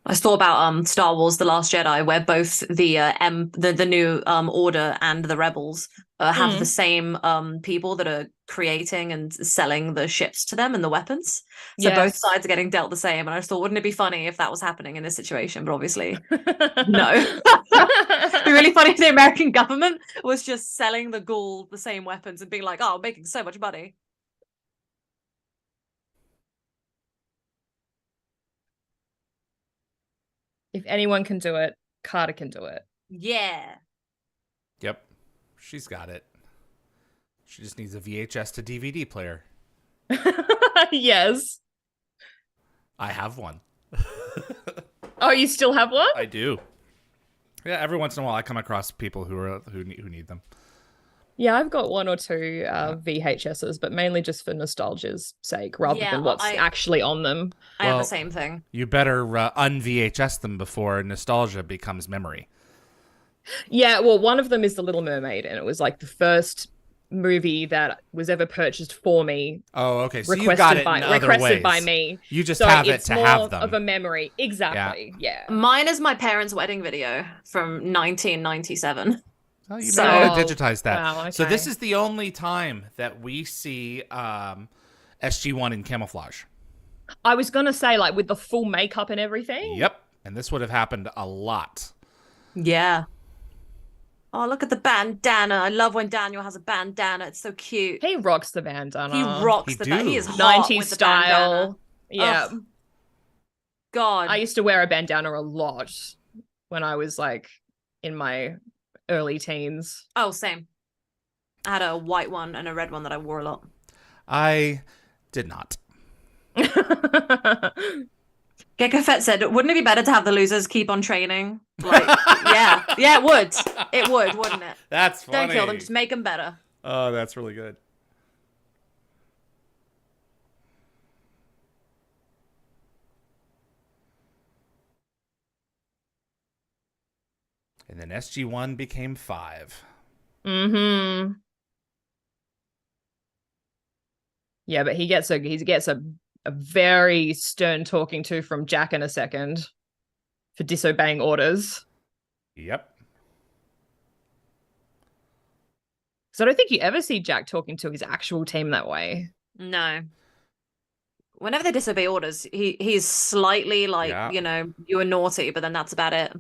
I thought about Star Wars: The Last Jedi, where both the new Order and the Rebels have the same people that are creating and selling the ships to them and the weapons. So both sides are getting dealt the same. And I just thought, wouldn't it be funny if that was happening in this situation? But obviously, no. It'd be really funny if the American government was just selling the Ghoul the same weapons and being like, "Oh, I'm making so much money." If anyone can do it, Carter can do it. Yeah. Yep. She's got it. She just needs a VHS to DVD player. Yes. I have one. Oh, you still have one? I do. Yeah, every once in a while I come across people who need them. Yeah, I've got one or two VHSs, but mainly just for nostalgia's sake, rather than what's actually on them. I have the same thing. You better un-VHS them before nostalgia becomes memory. Yeah, well, one of them is The Little Mermaid, and it was like the first movie that was ever purchased for me. Oh, okay. So you got it in other ways. By me. You just have it to have them. Of a memory. Exactly. Yeah. Mine is my parents' wedding video from 1997. Oh, you may want to digitize that. Wow, okay. So this is the only time that we see SG-1 in camouflage. I was going to say, like, with the full makeup and everything. Yep. And this would have happened a lot. Yeah. Oh, look at the bandana. I love when Daniel has a bandana. It's so cute. He rocks the bandana. He rocks the bandana. He is hot 90s with the style. bandana. Yeah. Oh, God. I used to wear a bandana a lot when I was, like, in my early teens. Oh, same. I had a white one and a red one that I wore a lot. I did not. Gecko Fett said, wouldn't it be better to have the losers keep on training? Like, yeah. Yeah, it would. It would, wouldn't it? That's funny. Don't kill them, just make them better. Oh, that's really good. And then SG-1 became 5. Mm-hmm. Yeah, but he gets a very stern talking to from Jack in a second for disobeying orders. Yep. So I don't think you ever see Jack talking to his actual team that way. No. Whenever they disobey orders, he's slightly like, you know, you were naughty, but then that's about it.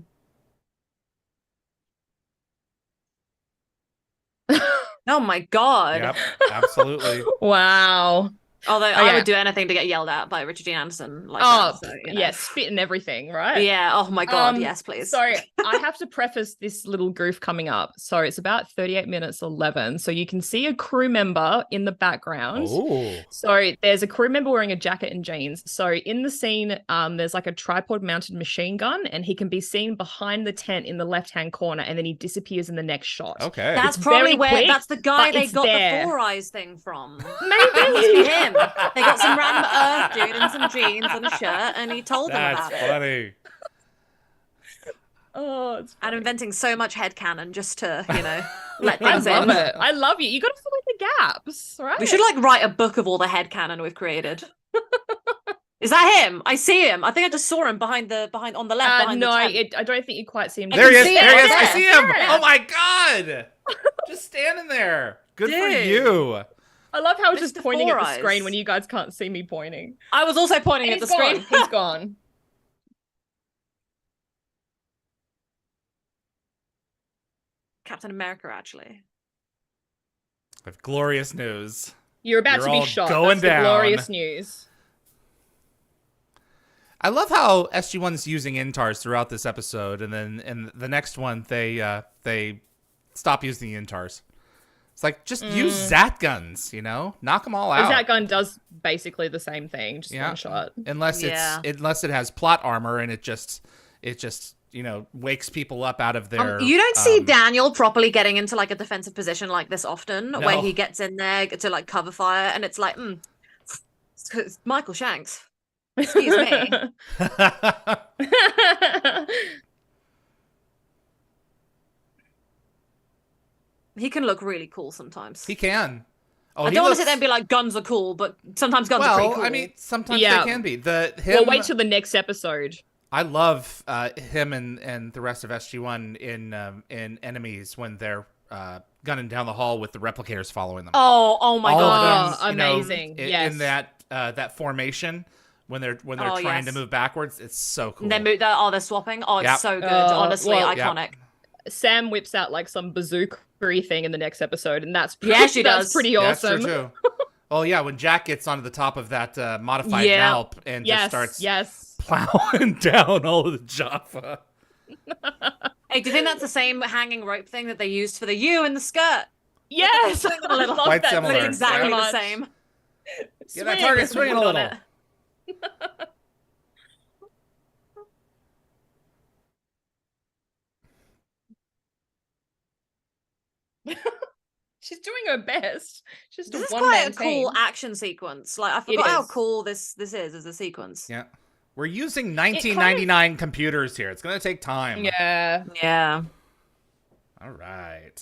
Oh my God. Yep, absolutely. Wow. Although I would do anything to get yelled at by Richard Dean Anderson. Like that, so, you know. Yeah, spit and everything, right? Yeah. Oh my God. Yes, please. So I have to preface this little goof coming up. So it's about 38 minutes 11. So you can see a crew member in the background. Ooh. So there's a crew member wearing a jacket and jeans. So in the scene, there's like a tripod mounted machine gun, and he can be seen behind the tent in the left-hand corner, and then he disappears in the next shot. Okay. That's probably where quick, that's the guy they got there. the Four Eyes thing from. Maybe. Must be him. They got some random Earth dude in some jeans and a shirt, and he told them about That's it. funny. Oh, it's funny. I'm inventing so much headcanon just to, you know, let I things love in. it. I love you. You got to fill in the gaps, right? We should like write a book of all the headcanon we've created. Is that him? I see him. I think I just saw him behind on the left. Behind no, the tent. I don't think you quite see him. There he is. There he is. I Yeah. see him. Yeah. Oh my God. Just standing there. Good for Dude. you. I love how it's Mr. just pointing at Four the Eyes. screen when you guys can't see me pointing. I was also pointing at the screen. He's gone. Captain America, actually. I have glorious news. You're about You're to be all shot. going That's the down. glorious news. I love how SG-1's using INTARs throughout this episode, and then in the next one they stop using the INTARs. It's like, just use Zat guns, you know? Knock them all out. The Zat gun does basically the same thing, just one shot. Unless it has plot armor and it just you know, wakes people up out of their You don't see Daniel properly getting into like a defensive position like this often, No. where he gets in there to like cover fire, and it's like, it's Michael Shanks. Excuse me. He can look really cool sometimes. He can. Oh, I don't want to sit there and be like, guns are cool, but sometimes guns are pretty cool. I mean, sometimes Yeah. they can be. Well, wait till the next episode. I love him and the rest of SG-1 in Enemies when they're gunning down the hall with the replicators following them. Oh my All God. of them, you know, amazing. Yes. in that formation when they're trying to move backwards, it's so cool. They're swapping. Oh, it's Yep. so good. Honestly, well, iconic. Sam whips out like some bazooka-y thing in the next episode, and that's Yeah, she that's does. pretty That's awesome. true too. Oh yeah, when Jack gets onto the top of that modified Malp and just starts plowing down all of the Jaffa. Hey, do you think that's the same hanging rope thing that they used for the U in the skirt? Yes, Swing it a little. Quite that similar. It's scene exactly so the much. same. Yeah, that target swinging a On little. it. She's doing her best. Just This a is one quite man a cool team. action sequence. Like, I forgot how is. cool this is as a sequence. Yeah. We're using 1999 computers here. It's going to take time. Yeah. Yeah. All right.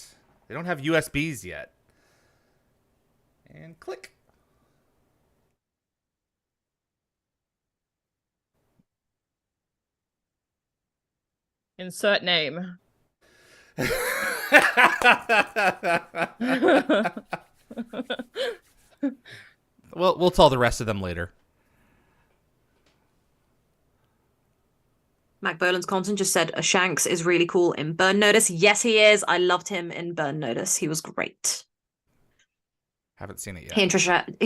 They don't have USBs yet. And click. Insert name. We'll tell the rest of them later. Mac Bolan's content just said Shanks is really cool in Burn Notice. Yes, he is. I loved him in Burn Notice. He was great. Haven't seen it yet. He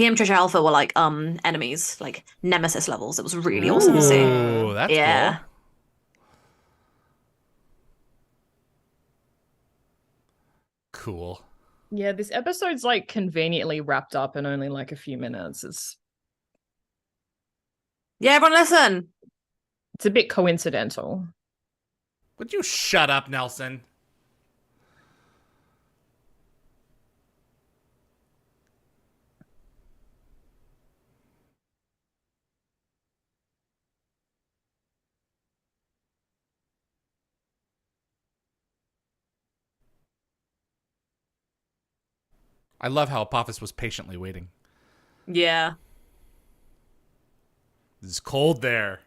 and Trisha Alpha were like enemies, like nemesis levels. It was really awesome to see. Ooh, that's Yeah. Cool. Yeah, this episode's like conveniently wrapped up in only like a few minutes. Yeah, everyone listen. It's a bit coincidental. Would you shut up, Nelson? I love how Apophis was patiently waiting. Yeah. It's cold there.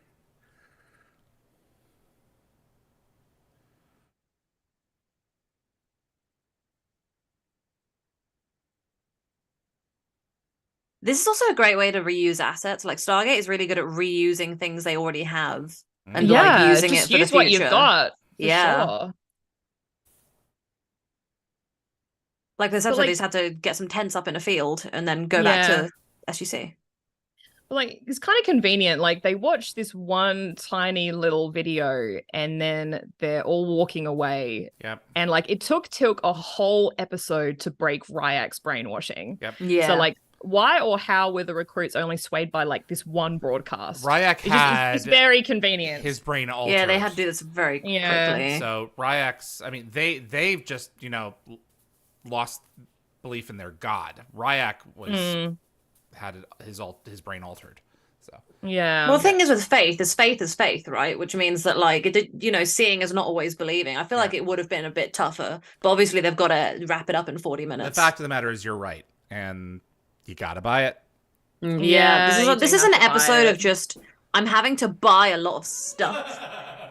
This is also a great way to reuse assets. Like Stargate is really good at reusing things they already have and like using just it for use the future. what you've got. Yeah. Sure. Like this episode, like- they just had to get some tents up in a field and then go back to SGC. Like, it's kind of convenient. Like, they watch this one tiny little video and then they're all walking away. Yep. And like, it took Tilk a whole episode to break Ryak's brainwashing. Yep. Yeah. So like, why or how were the recruits only swayed by like this one broadcast? Ryak had It's very convenient. his brain altered. Yeah, they had to do this very quickly. So Ryak's, I mean, they've just, lost belief in their god. Ryak was had his brain altered. So Yeah. Well, the thing is with faith is faith, right? Which means that like seeing is not always believing. I feel like it would have been a bit tougher, but obviously they've got to wrap it up in 40 minutes. the fact of the matter is, you're right, and you gotta buy it. Yeah, this is an episode of just I'm having to buy a lot of stuff.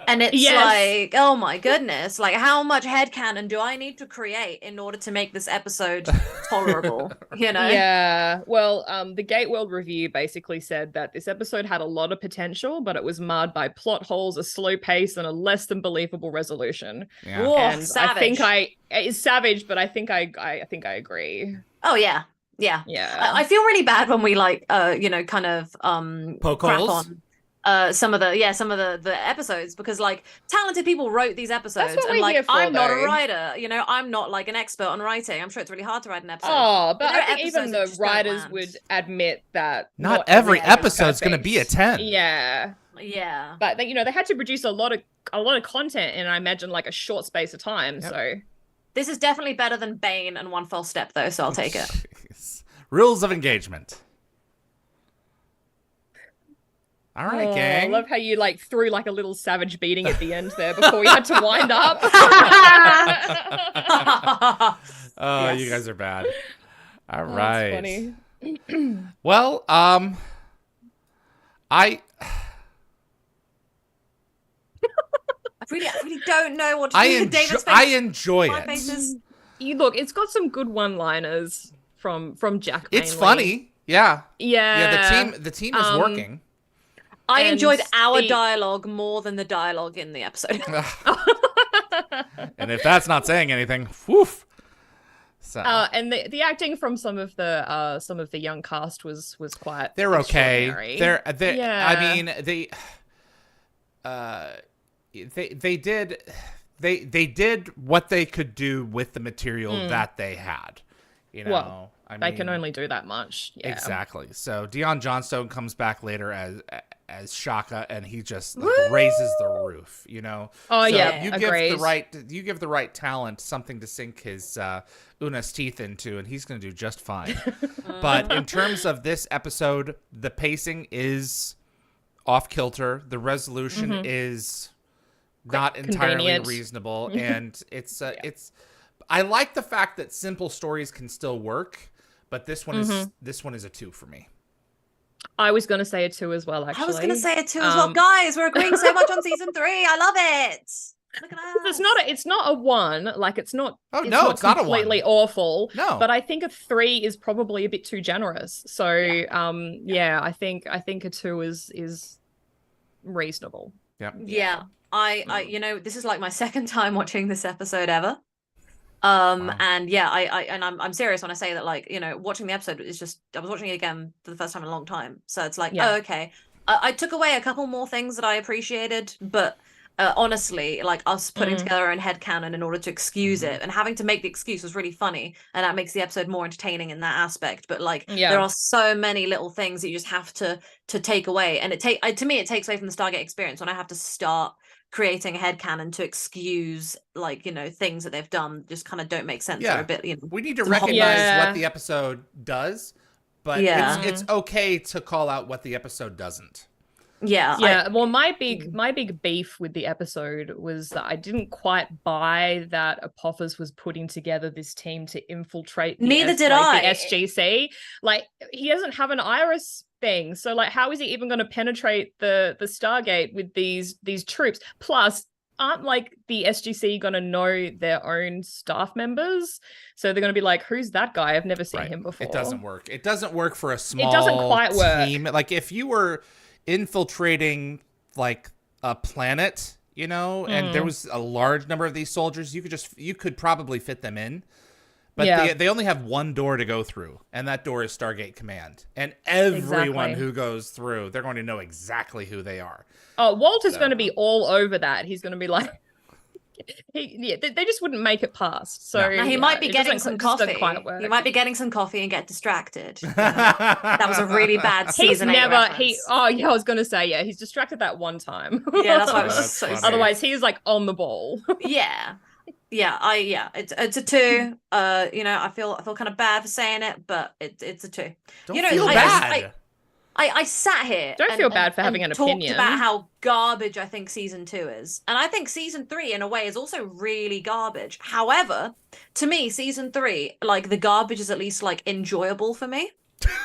And it's like, oh my goodness, like how much headcanon do I need to create in order to make this episode tolerable? Yeah. Well, the Gate World Review basically said that this episode had a lot of potential, but it was marred by plot holes, a slow pace, and a less than believable resolution. Yeah. Whoa, And savage. it's savage, but I think I agree. Oh yeah. Yeah. Yeah. I feel really bad when we like kind of Poke crap holes? on some of the episodes, because like talented people wrote these episodes what and we're like here for, I'm not a though. writer, I'm not like an expert on writing. I'm sure it's really hard to write an episode. Oh, but there I are think even episodes that the just don't writers land. would admit that Not every episode's episode's going to be a 10. Yeah. Yeah. But they had to produce a lot of content in, I imagine, like a short space of time. Yep. So This is definitely better than Bane and One False Step though, so I'll take it. Jeez. Rules of engagement. All right, I gang. love how you like threw like a little savage beating at the end there before we had to wind up. Oh, Yes. you guys are bad. All That's right. funny. Well, I I really don't know what to do. David's face, I enjoy my it. face is- Look, it's got some good one-liners from Jack. It's mainly. funny. Yeah. Yeah. The team is working. I And enjoyed our the- dialogue more than the dialogue in the episode. And if that's not saying anything, woof. So And the acting from some of the young cast was quite. they're okay. extraordinary. They're Yeah. I mean, they did what they could do with the material that they had. You know, well, they can only do that much. Yeah. Exactly. So Dion Johnstone comes back later as Shaka, and he just raises the roof. You know. Oh so yeah, you agreed. give the right talent something to sink his Una's teeth into, and he's going to do just fine. But in terms of this episode, the pacing is off kilter. The resolution is not entirely reasonable, and it's I like the fact that simple stories can still work, but this one is a 2 for me. I was going to say a 2 as well, actually. I was going to say a 2 as well. Guys, we're agreeing so much on season 3. I love it. Look at us. It's not a 1. Like, it's not. Oh no, it's not completely awful. No, but I think a 3 is probably a bit too generous. So I think a 2 is reasonable. Yeah. I you know, this is like my second time watching this episode ever. And yeah, I'm serious when I say that, like, you know, watching the episode is just, I was watching it again for the first time in a long time. So it's like, oh, okay. I took away a couple more things that I appreciated, but honestly, like, us putting together our own headcanon in order to excuse it, and having to make the excuse was really funny, and that makes the episode more entertaining in that aspect. But like, there are so many little things that you just have to take away, and to me it takes away from the Stargate experience when I have to start creating a headcanon to excuse, like, you know, things that they've done just kind of don't make sense. Or a bit, you know, we need to recognize what the episode does, but it's okay to call out what the episode doesn't. Well, my big beef with the episode was that I didn't quite buy that Apophis was putting together this team to infiltrate the SGC. Like, he doesn't have an iris thing, so like, how is he even going to penetrate the Stargate with these troops? Plus, aren't like the SGC going to know their own staff members? So they're going to be like, who's that guy? I've never seen him before. It doesn't work. It doesn't work for a small It doesn't quite team. work. Like, if you were infiltrating like a planet, you know, and there was a large number of these soldiers, you could probably fit them in. But they only have one door to go through, and that door is Stargate Command. And everyone who goes through, they're going to know exactly who they are. Oh, Walter's going to be all over that. He's going to be like, they just wouldn't make it past. So now, he might be getting some coffee. He might be getting some coffee and get distracted. That was a really bad season. I was going to say, he's distracted that one time. Yeah, that's why I was so. Otherwise, he's like on the ball. It's a 2. You know, I feel kind of bad for saying it, but it's a 2. Don't feel bad. I sat here. Don't feel bad for having an opinion. Talked about how garbage I think season 2 is, and I think season 3 in a way is also really garbage. However, to me, season 3, like, the garbage is at least like enjoyable for me.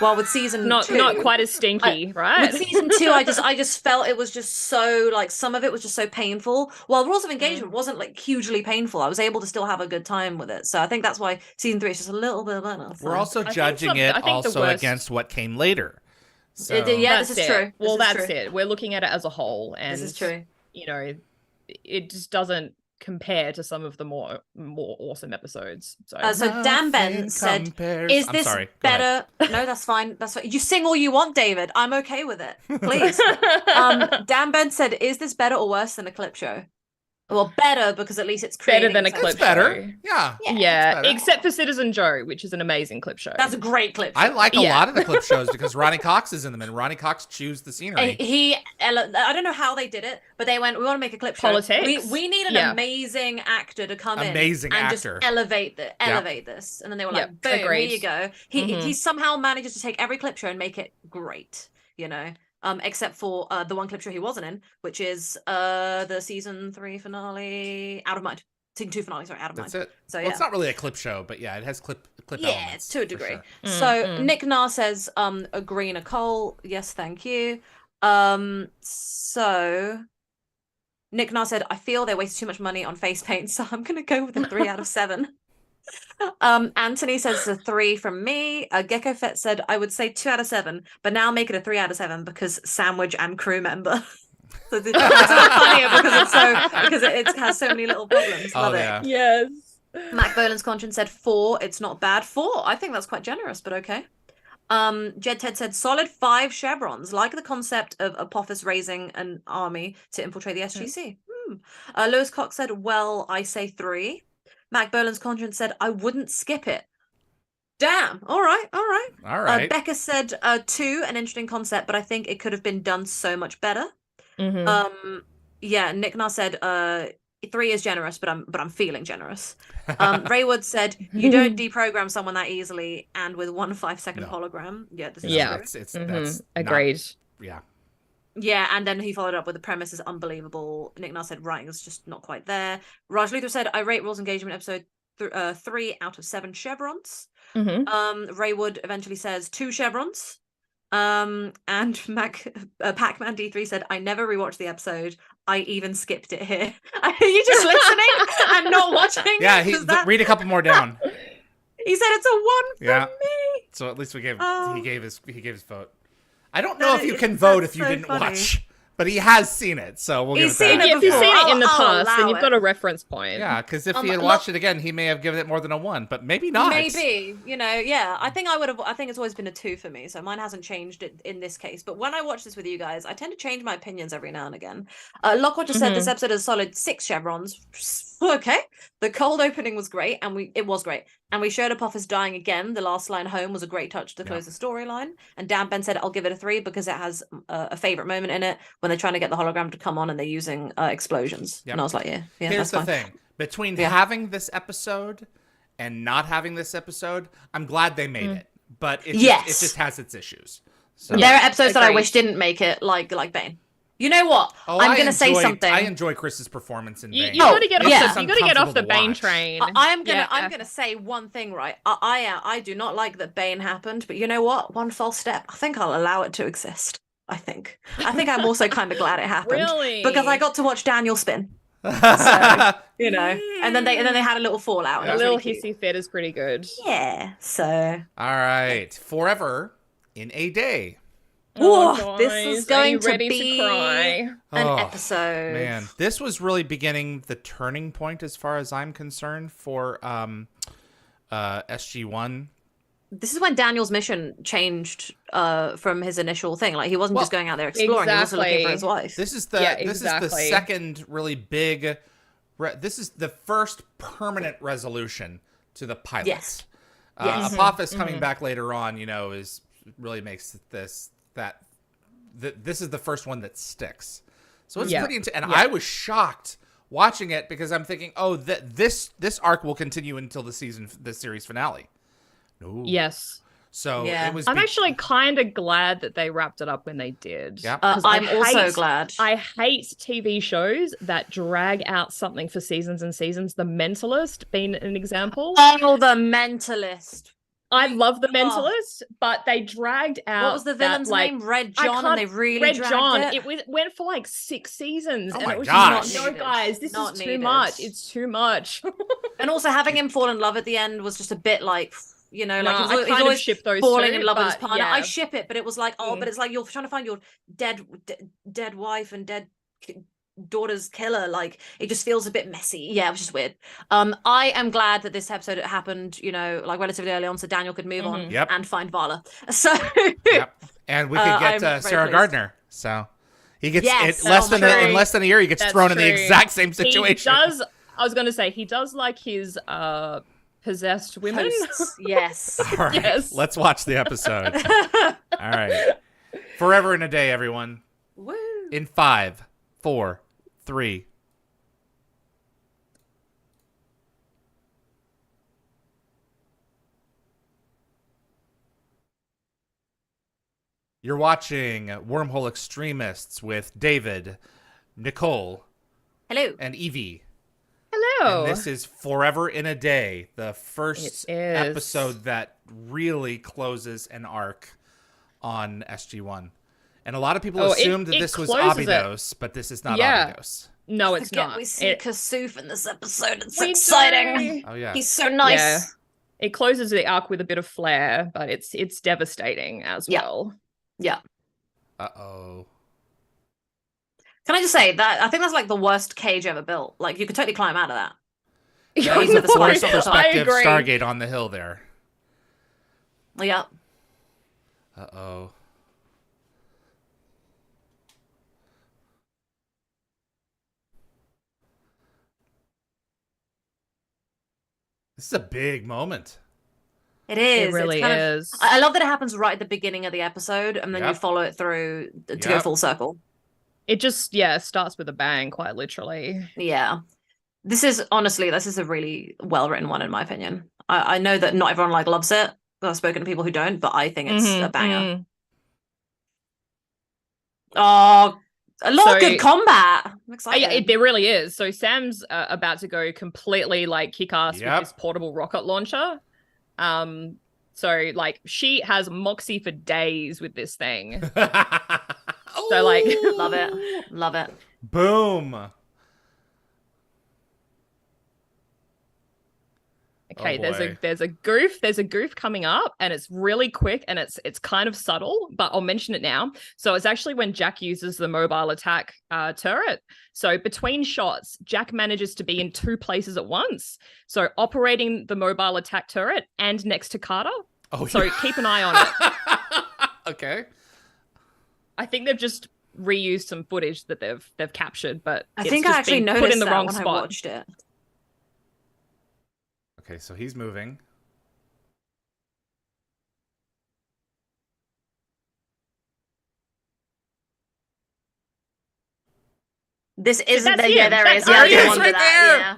Well, with season 2, not quite as stinky, right? With season 2, I just felt it was just so, like, some of it was just so painful. While Rules of Engagement wasn't like hugely painful, I was able to still have a good time with it. So I think that's why season 3 is just a little bit better. So. We're also judging it against what came later. So. This is true. Well, that's it. We're looking at it as a whole, and this is true. You know, it just doesn't compare to some of the more awesome episodes. So Dan Ben said, "Is this better?" No, that's fine. That's fine. You sing all you want, David. I'm okay with it. Please. Dan Ben said, "Is this better or worse than a clip show?" Well, better, because at least it's better than a clip show. Better. Yeah. Better. Except for Citizen Joe, which is an amazing clip show. That's a great clip show. I like a lot of the clip shows because Ronnie Cox is in them, and Ronnie Cox chews the scenery. I don't know how they did it, but they went, we want to make a clip show. Politics. We need an amazing actor to come in and just elevate this. And then they were like, boom, here you go. He somehow manages to take every clip show and make it great, you know? Except for the one clip show he wasn't in, which is the season 3 finale, Out of Mind. Season 2 finale, sorry, Out of Mind. That's it. So, well, it's not really a clip show, but it has clip elements. Yeah, to a degree. Sure. So Nick Nar says, agree, Nicole. Yes, thank you. So Nick Nar said, I feel they waste too much money on face paint, so I'm going to go with a 3 out of 7. Anthony says a 3 from me. Gecko Fett said, I would say 2 out of 7, but now make it a 3 out of 7 because sandwich and crew member. So it's funnier because it has so many little problems. Love it. Yes. Mac Boland's conscience said 4. It's not bad. 4. I think that's quite generous, but okay. Jed Ted said solid 5 chevrons. Like the concept of Apophis raising an army to infiltrate the SGC. Lewis Cox said, well, I say 3. Mac Boland's conscience said, I wouldn't skip it. Damn. All right. Becca said 2, an interesting concept, but I think it could have been done so much better. Yeah, Nick Nar said 3 is generous, but I'm feeling generous. Raywood said you don't deprogram someone that easily, and with 1 5-second hologram. Yeah, this is true. That's agreed. Yeah, and then he followed up with the premise is unbelievable. Nick Nar said writing is just not quite there. Raj Luther said I rate Rules Engagement episode 3 out of 7 chevrons. Raywood eventually says 2 chevrons. And Pac-Man D3 said, I never rewatched the episode. I even skipped it here. Are you just listening and not watching? Yeah, read a couple more down. He said it's a 1 from me. So at least he gave his vote. I don't know if you can vote if you didn't watch. But he has seen it, so we'll give it that. If you've seen it in the past, then you've got a reference point. Yeah, because if he had watched it again, he may have given it more than a 1, but maybe not. Maybe, yeah. I think I think it's always been a 2 for me, so mine hasn't changed in this case. But when I watch this with you guys, I tend to change my opinions every now and again. Lockwatcher said this episode is a solid 6 chevrons. Okay. The cold opening was great, and it was great. And we showed Apophis dying again. The last line home was a great touch to close the storyline. And Dan Ben said, I'll give it a 3 because it has a favorite moment in it when they're trying to get the hologram to come on and they're using explosions. And I was like, yeah, here's that's the thing. Between having this episode and not having this episode, I'm glad they made it. But it just has its issues. So. There are episodes that I wish didn't make it, like Bane. You know what? I'm going to say something. I enjoy Chris's performance in Bane. You got to get off the Bane train. I'm going to say one thing, right? I do not like that Bane happened, but you know what? One false step. I think I'll allow it to exist. I think I'm also kind of glad it happened. Really? Because I got to watch Daniel spin. So, and then they had a little fallout. A little hissy fit is pretty good. Yeah. So. All right. Forever in a Day. This is going to be an episode. Man, this was really beginning the turning point as far as I'm concerned for SG-1. This is when Daniel's mission changed from his initial thing. Like he wasn't just going out there exploring; he was also looking for his wife. This is the second really big. This is the first permanent resolution to the pilot. Yes. Apophis coming back later on, is really makes this. This is the first one that sticks, so it's pretty intense. And I was shocked watching it because I'm thinking, this arc will continue until the series finale. No. Yes. So it was. I'm actually kind of glad that they wrapped it up when they did. Yeah. I'm also glad. I hate TV shows that drag out something for seasons and seasons. The Mentalist being an example. Oh, The Mentalist. I love The Mentalist, but they dragged out. What was the villain's name? Red John, and they really Red dragged John. it. Went for like 6 seasons, oh and it was gosh. just no, guys, this is too much. It's too much. And also having him fall in love at the end was just a bit like, he's always ship those falling two, in love with his partner. Yeah. I ship it, but it was like, but it's like you're trying to find your dead wife and dead daughter's killer. Like it just feels a bit messy. Yeah, it was just weird. I am glad that this episode happened, relatively early on, so Daniel could move on and find Vala. So and we could get Sarah Gardner. So he gets in less than a year. He gets thrown in the exact same situation. He does. I was going to say he does like his possessed women. Yes. All right. Yes. Let's watch the episode. All right. Forever in a Day, everyone. Woo. In 5, 4, 3. You're watching Wormhole Extremists with David, Nicole, hello, and Yvie. Hello. And this is Forever in a Day, the first episode that really closes an arc on SG-1. And a lot of people assumed that this was Abydos, but this is not Abydos. No, it's not. We see Kasuf in this episode. It's exciting. Oh, yeah. He's so nice. Yeah. It closes the arc with a bit of flair, but it's devastating as well. Yeah. Uh-oh. Can I just say that I think that's like the worst cage ever built. Like you could totally climb out of that. That is the worst perspective Stargate on the hill there. Yeah. Uh-oh. This is a big moment. It is. It really it's kind is. Of, I love that it happens right at the beginning of the episode, and then you Yep. follow it through to go Yep. full circle. It just, starts with a bang, quite literally. Yeah. This is a really well-written one, in my opinion. I know that not everyone loves it. I've spoken to people who don't, but I think it's a banger. Oh, a lot of good combat. I'm excited. There really is. So Sam's about to go completely kick ass with this portable rocket launcher. So she has moxie for days with this thing. So love it. Boom. Okay, there's a goof coming up, and it's really quick, and it's kind of subtle, but I'll mention it now. So it's actually when Jack uses the mobile attack turret. So between shots, Jack manages to be in 2 places at once. So operating the mobile attack turret and next to Carter. So keep an eye on it. Okay. I think they've just reused some footage that they've captured, but I think I actually noticed put in the that wrong when spot. I watched it. Okay, so he's moving. This isn't there. Yeah, there is. Yeah, it's right there. Yeah.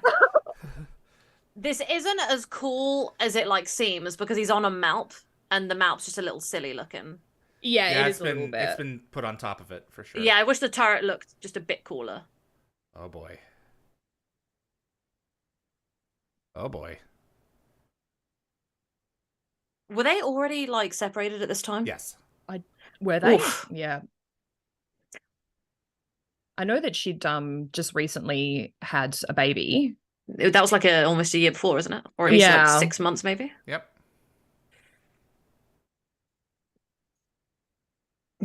This isn't as cool as it seems, because he's on a map, and the map's just a little silly looking. Yeah, it is a little bit. It's been put on top of it for sure. Yeah, I wish the turret looked just a bit cooler. Oh boy. Oh boy. Were they already separated at this time? Yes. Were they? Oof. Yeah. I know that she'd just recently had a baby. That was almost a year before, isn't it? Or at least 6 months, maybe. Yep.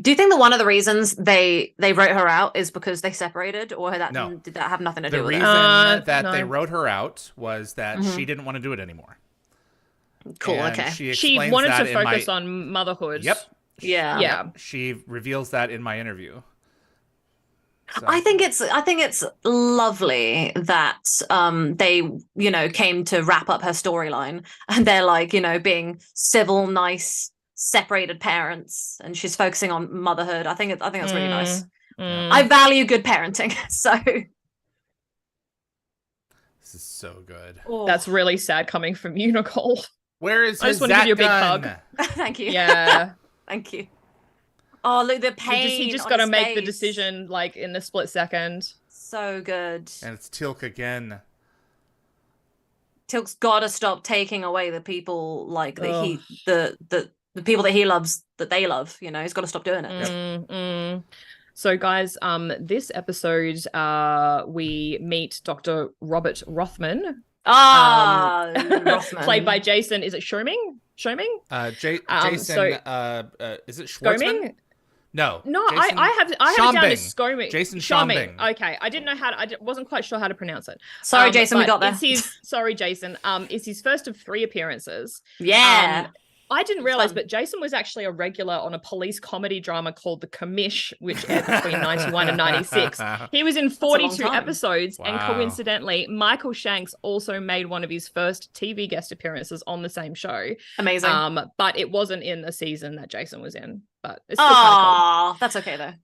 Do you think that one of the reasons they wrote her out is because they separated, or did that have nothing to do with it? The reason that no. they wrote her out was that she didn't want to do it anymore. Cool. And okay. She wanted to focus on motherhood. Yep. Yeah. Yep. She reveals that in my interview. So. I think it's lovely that they came to wrap up her storyline, and they're being civil, nice, separated parents, and she's focusing on motherhood. I think that's really nice. I value good parenting, so this is so good. Oh. That's really sad coming from you, Nicole. Where is I just want to give you a big hug. Thank you. Yeah. Thank you. Oh, look, the pain. He just got to make the decision in a split second. So good. And it's Teal'c again. Teal'c's got to stop taking away the people the people that he loves, that they love. He's got to stop doing it. So, guys, this episode, we meet Dr. Robert Rothman. Rothman. Played by Jason. Is it Schoming? Jason. Is it Schwartzman? Schoming? No. Jason I have it down as Schoming. Jason Schoming. Okay, I didn't know I wasn't quite sure how to pronounce it. Sorry, Jason, we got there. Sorry, Jason. It's his first of 3 appearances. Yeah. I didn't realize, but Jason was actually a regular on a police comedy drama called The Commish, which aired between 91 and 96. He was in 42 episodes, and coincidentally, Michael Shanks also made one of his first TV guest appearances on the same show. Amazing. But it wasn't in the season that Jason was in. But it's still kind of cool. That's okay though.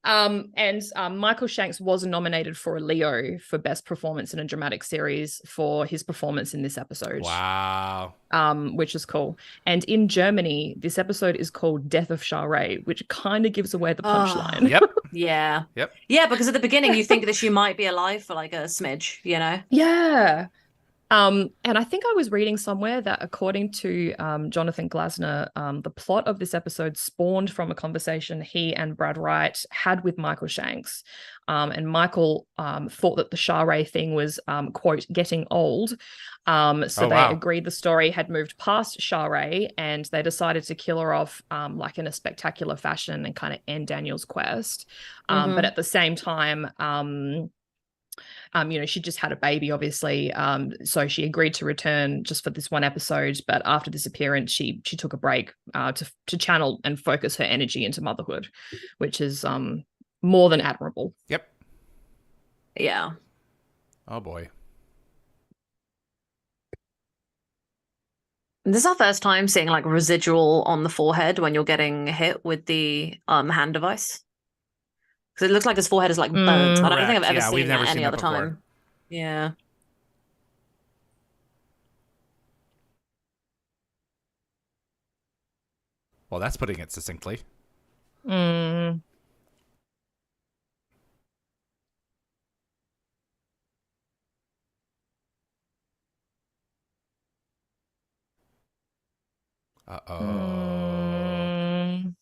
And Michael Shanks was nominated for a Leo for Best Performance in a Dramatic Series for his performance in this episode. Wow. Which is cool. And in Germany, this episode is called Death of Charest, which kind of gives away the punchline. Yep. Yeah. Yep. Yeah, because at the beginning you think that she might be alive for a smidge, Yeah. And I think I was reading somewhere that according to Jonathan Glasner, the plot of this episode spawned from a conversation he and Brad Wright had with Michael Shanks. And Michael thought that the Charest thing was, quote, getting old. So they agreed the story had moved past Charest, and they decided to kill her off in a spectacular fashion and kind of end Daniel's quest. But at the same time, She just had a baby, obviously. So she agreed to return just for this one episode. But after this appearance, she took a break to channel and focus her energy into motherhood, which is more than admirable. Yep. Yeah. Oh boy. This is our first time seeing like residual on the forehead when you're getting hit with the hand device. Because it looks like his forehead is like burnt. I don't think I've ever seen that any other time. Yeah. Well, that's putting it succinctly. Mm. Uh-oh. Mm.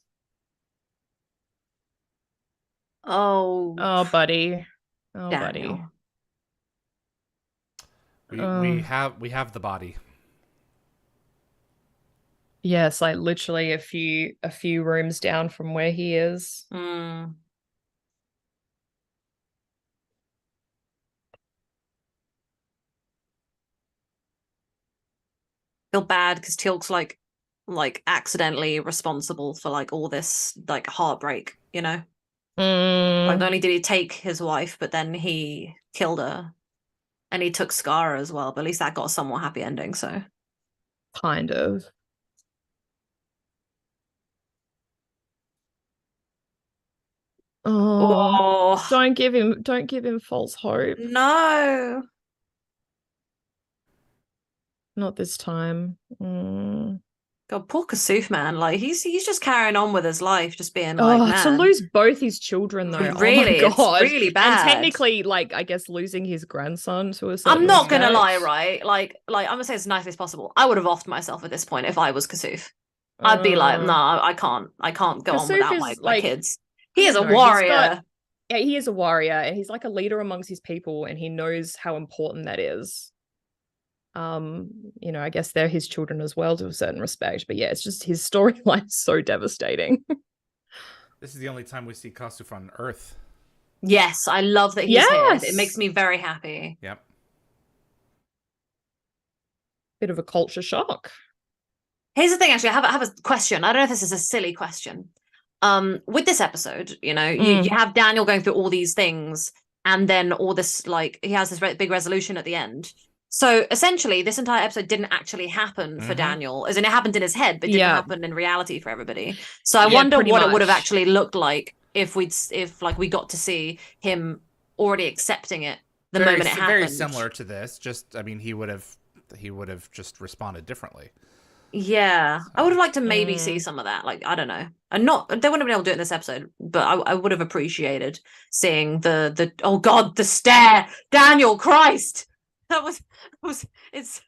Oh, buddy. Oh, Daniel. buddy. We have the body. Yes, like literally a few rooms down from where he is. Mm. Feel bad because Teal'c's like accidentally responsible for like all this like heartbreak, you know? Like not only did he take his wife, but then he killed her. And he took Skara as well, but at least that got a somewhat happy ending, so. Kind of. Oh, don't give him false hope. No. Not this time. God, poor Kasuf, man. Like he's just carrying on with his life, just being like, man. To lose both his children though. Really, oh my God. It's really bad. And technically, like, I guess losing his grandson to a certain I'm not gonna extent. lie, right? Like I'm gonna say it as nicely as possible. I would have offed myself at this point if I was Kasuf. I'd be like, nah, I can't go on without my kids. He is a warrior. He is a warrior, and he's like a leader amongst his people, and he knows how important that is. I guess they're his children as well to a certain respect, but yeah, it's just his storyline is so devastating. This is the only time we see Kasuf on Earth. Yes, I love that he's here. It makes me very happy. Yep. Bit of a culture shock. Here's the thing, actually, I have a question. I don't know if this is a silly question. With this episode, you have Daniel going through all these things, and then all this, like, he has this big resolution at the end. So essentially, this entire episode didn't actually happen for Daniel, as in it happened in his head, but didn't happen in reality for everybody. So I wonder what it would have actually looked like if we got to see him already accepting it the moment it happened. Very similar to this. Just, I mean, he would have just responded differently. Yeah, I would have liked to maybe see some of that. Like, I don't know. They wouldn't have been able to do it in this episode, but I would have appreciated seeing the oh God, the stare, Daniel, Christ. It's.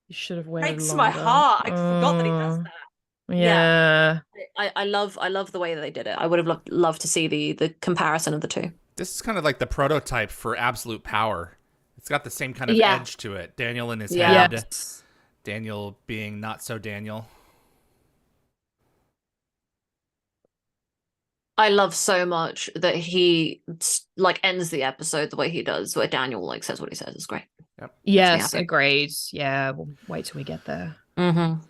You should have waited breaks longer. my heart. I forgot that he does that. Yeah. I love the way that they did it. I would have loved to see the comparison of the two. This is kind of like the prototype for absolute power. It's got the same kind of edge to it. Daniel in his head. Yes. Daniel being not so Daniel. I love so much that he like ends the episode the way he does, where Daniel like says what he says. It's great. Yep. Yes, agreed. Yeah, we'll wait till we get there. Mm-hmm.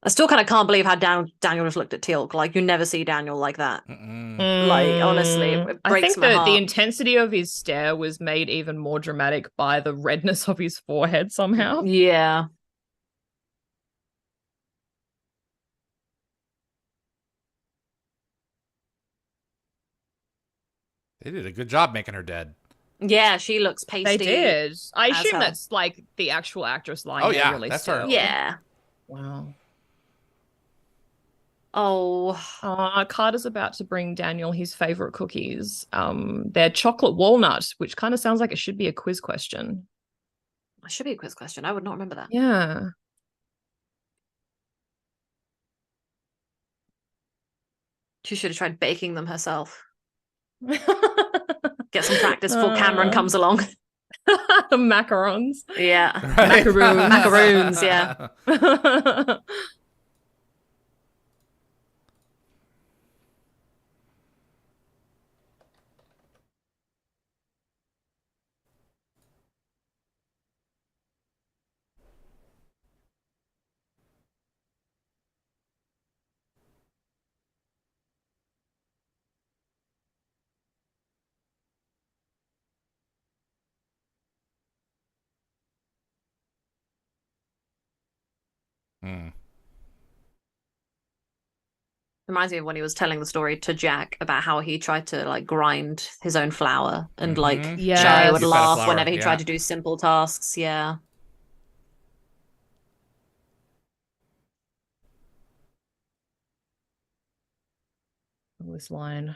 I still kind of can't believe how Daniel just looked at Teal'c. Like, you never see Daniel like that. Like, honestly, it breaks my heart. The intensity of his stare was made even more dramatic by the redness of his forehead somehow. Yeah. They did a good job making her dead. Yeah, she looks pasty. They did. I assume that's like the actual actress lying. Oh yeah, really that's still. her. Yeah. Wow. Oh. Carter's about to bring Daniel his favorite cookies. They're chocolate walnut, which kind of sounds like it should be a quiz question. It should be a quiz question. I would not remember that. Yeah. She should have tried baking them herself. Get some practice before Cameron comes along. Macarons. Yeah. Right. Macaroons, yeah. Mm. Reminds me of when he was telling the story to Jack about how he tried to like grind his own flour and like Shari would laugh whenever he tried to do simple tasks. Yeah. This line.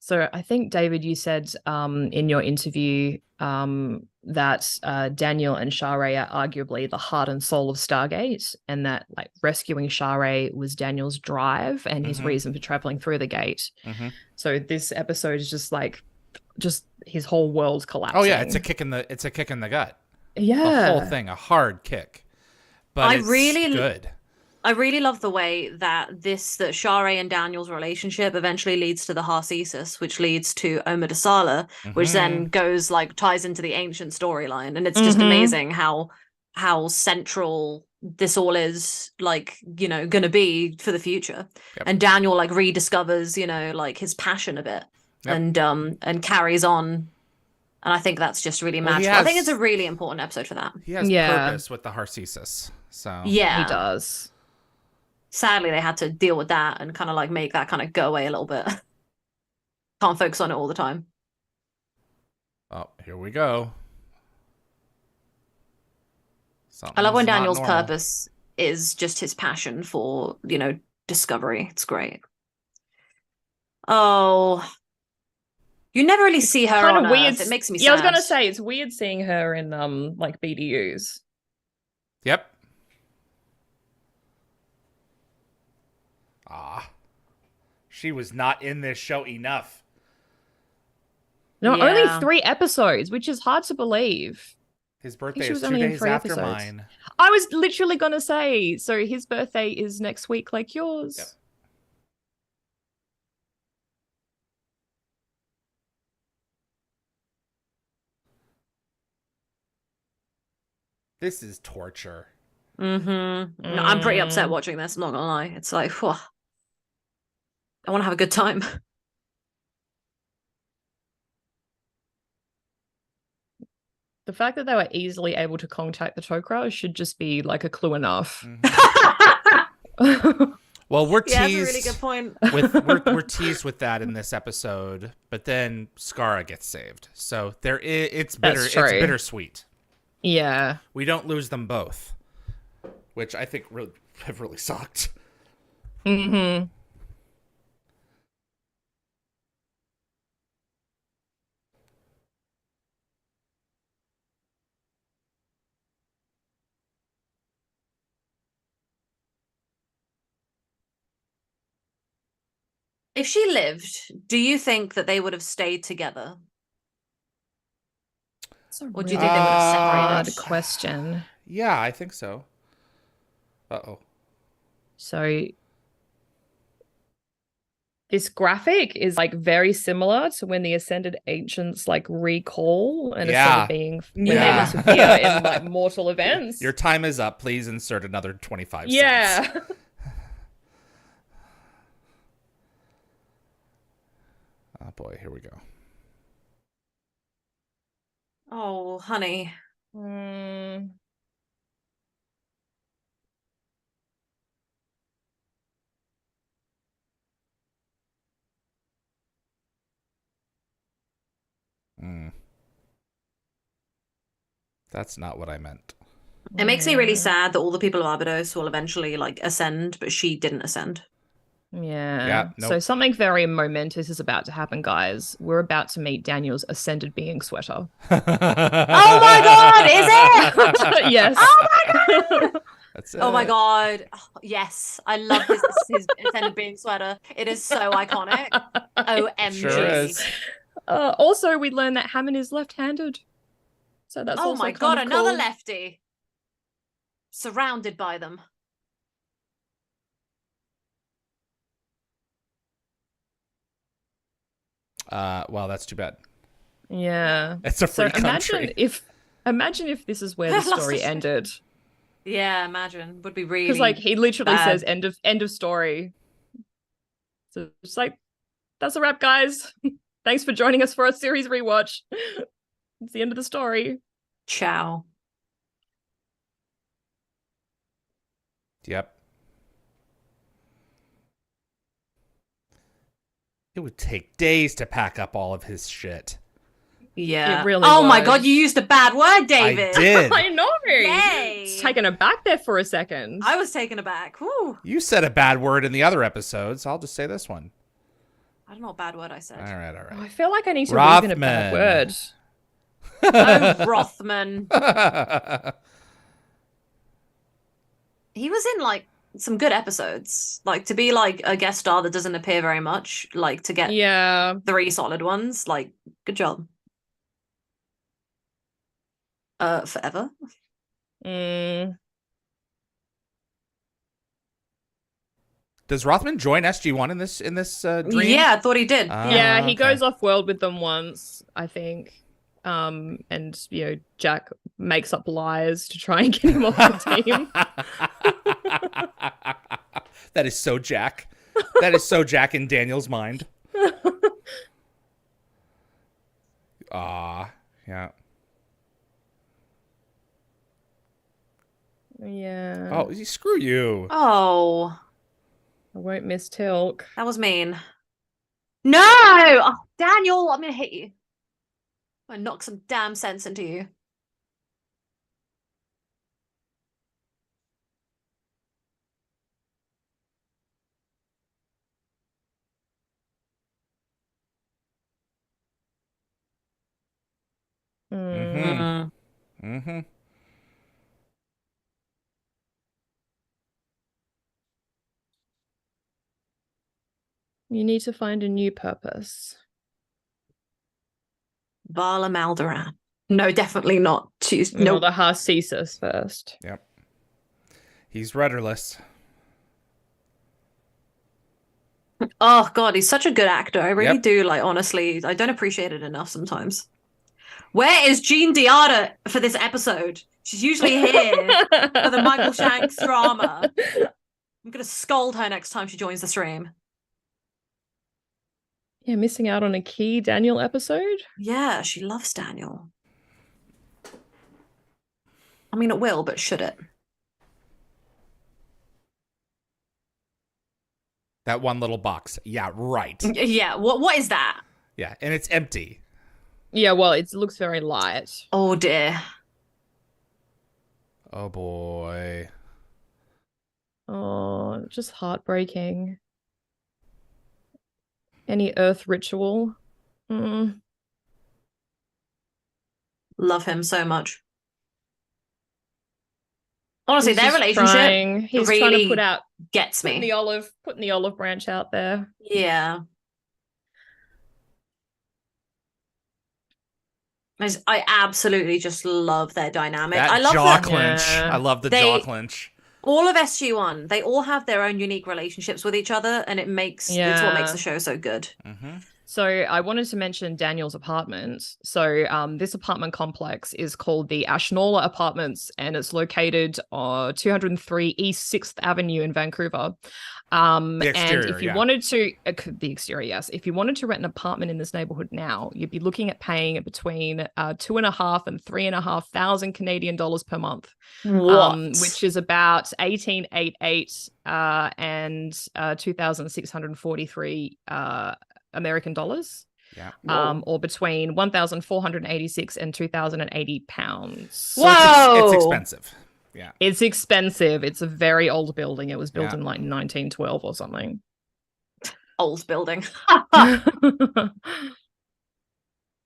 So I think, David, you said in your interview that Daniel and Shari are arguably the heart and soul of Stargate, and that like rescuing Shari was Daniel's drive and his reason for traveling through the gate. So this episode is just his whole world collapsing. Oh yeah, it's a kick in the gut. Yeah, the whole thing, a hard kick. But it's good. I really love the way that Shari and Daniel's relationship eventually leads to the Harcesis, which leads to Omidasala, which then ties into the ancient storyline. And it's just amazing how central this all is, gonna be for the future. Yep. And Daniel rediscovers, his passion a bit. Yep. And carries on. And I think that's just really magical. I think it's a really important episode for that. He has purpose with the Harcesis. So yeah, he does. Sadly, they had to deal with that and kind of make that kind of go away a little bit. Can't focus on it all the time. Oh, here we go. I love when Daniel's purpose is just his passion for, discovery. It's great. Oh, you never really see her on Earth. It makes me sad. Yeah, I was gonna say it's weird seeing her in BDUs. Yep. She was not in this show enough. No, only 3 episodes, which is hard to believe. His birthday is 2 days after mine. I was literally going to say, so his birthday is next week like yours. Yep. This is torture. No, I'm pretty upset watching this, I'm not gonna lie. It's like, whew. I want to have a good time. The fact that they were easily able to contact the Tok'ra should just be a clue enough. Well, we're teased. Yeah, that's a really good point. we're teased with that in this episode, but then Skara gets saved, so it's bitter. It's bittersweet. Yeah, we don't lose them both, which I think have really sucked. If she lived, do you think that they would have stayed together? Or do you think they would have separated? Question. Yeah, I think so. Uh-oh. So this graphic is very similar to when the Ascended Ancients recall and instead of being when they must appear in mortal events. Your time is up. Please insert another 25 cents. Yeah. Oh boy, here we go. Oh, honey. That's not what I meant. It makes me really sad that all the people of Barbados will eventually ascend, but she didn't ascend. Yeah. Nope. So something very momentous is about to happen, guys. We're about to meet Daniel's ascended being sweater. Oh my god, is it? Yes. Oh my god. That's it. Oh my god. Oh, yes. I love his ascended being sweater. It is so iconic. OMG. Sure is. Also, we learned that Hammond is left-handed. So that's oh also my god, another cool. lefty. Surrounded by them. Well, that's too bad. Yeah. It's a free country. Imagine if this is where the story ended. Yeah, imagine. Would be really because he literally bad. says end of story. So it's that's a wrap, guys. Thanks for joining us for our series rewatch. It's the end of the story. Ciao. Yep. It would take days to pack up all of his shit. Yeah. It really my was. God, you used a bad word, David. I did. I know. Yay. It's taken it back there for a second. I was taken aback. Woo. You said a bad word in the other episodes. I'll just say this one. I don't know what bad word I said. All right. I feel like I need to weave in a bad word. Oh, Rothman. He was in like some good episodes. Like to be like a guest star that doesn't appear very much, like to get 3 solid ones, like good job. Forever. Does Rothman join SG-1 in this dream? Yeah, I thought he did. Yeah, he okay. goes off world with them once, I think. And Jack makes up lies to try and get him off the team. That is so Jack. That is so Jack in Daniel's mind. Yeah. Yeah. Oh, screw you. Oh, I won't miss Tilk. that was mean. No! Oh, Daniel, I'm gonna hit you. I'm gonna knock some damn sense into you. Mm-hmm. You need to find a new purpose. Vala Maldoran. No, definitely not. She's No, no. the Harcesis first. Yep. He's rudderless. Oh God, he's such a good actor. I really Yep. do. Like, honestly, I don't appreciate it enough sometimes. Where is Jean Diarra for this episode? She's usually here for the Michael Shanks drama. I'm gonna scold her next time she joins the stream. Yeah, missing out on a key Daniel episode. Yeah, she loves Daniel. I mean, it will, but should it? That one little box. Yeah, right. Yeah. What is that? Yeah, and it's empty. Yeah, well, it looks very light. Oh dear. Oh boy. Oh, just heartbreaking. Any Earth ritual? Love him so much. Honestly, He's their just relationship He's really trying to gets putting me. the olive branch out there. Yeah. I absolutely just love their dynamic. That I love jaw that clinch. Yeah. I love the jaw clinch. all of SG-1, they all have their own unique relationships with each other, and it's what makes the show so good. Mm-hmm. So I wanted to mention Daniel's apartment. So this apartment complex is called the Ashnola Apartments, and it's located on 203 East 6th Avenue in Vancouver. The exterior, and if you wanted to, the exterior, yes. If you wanted to rent an apartment in this neighborhood now, you'd be looking at paying between $2,500 and $3,500 Canadian dollars per month, which is about 1888 and 2,643 American dollars. Yeah. Or between 1,486 and 2,080 pounds. So it's expensive. Yeah. It's expensive. It's a very old building. It was built in like 1912 or something. Old building. By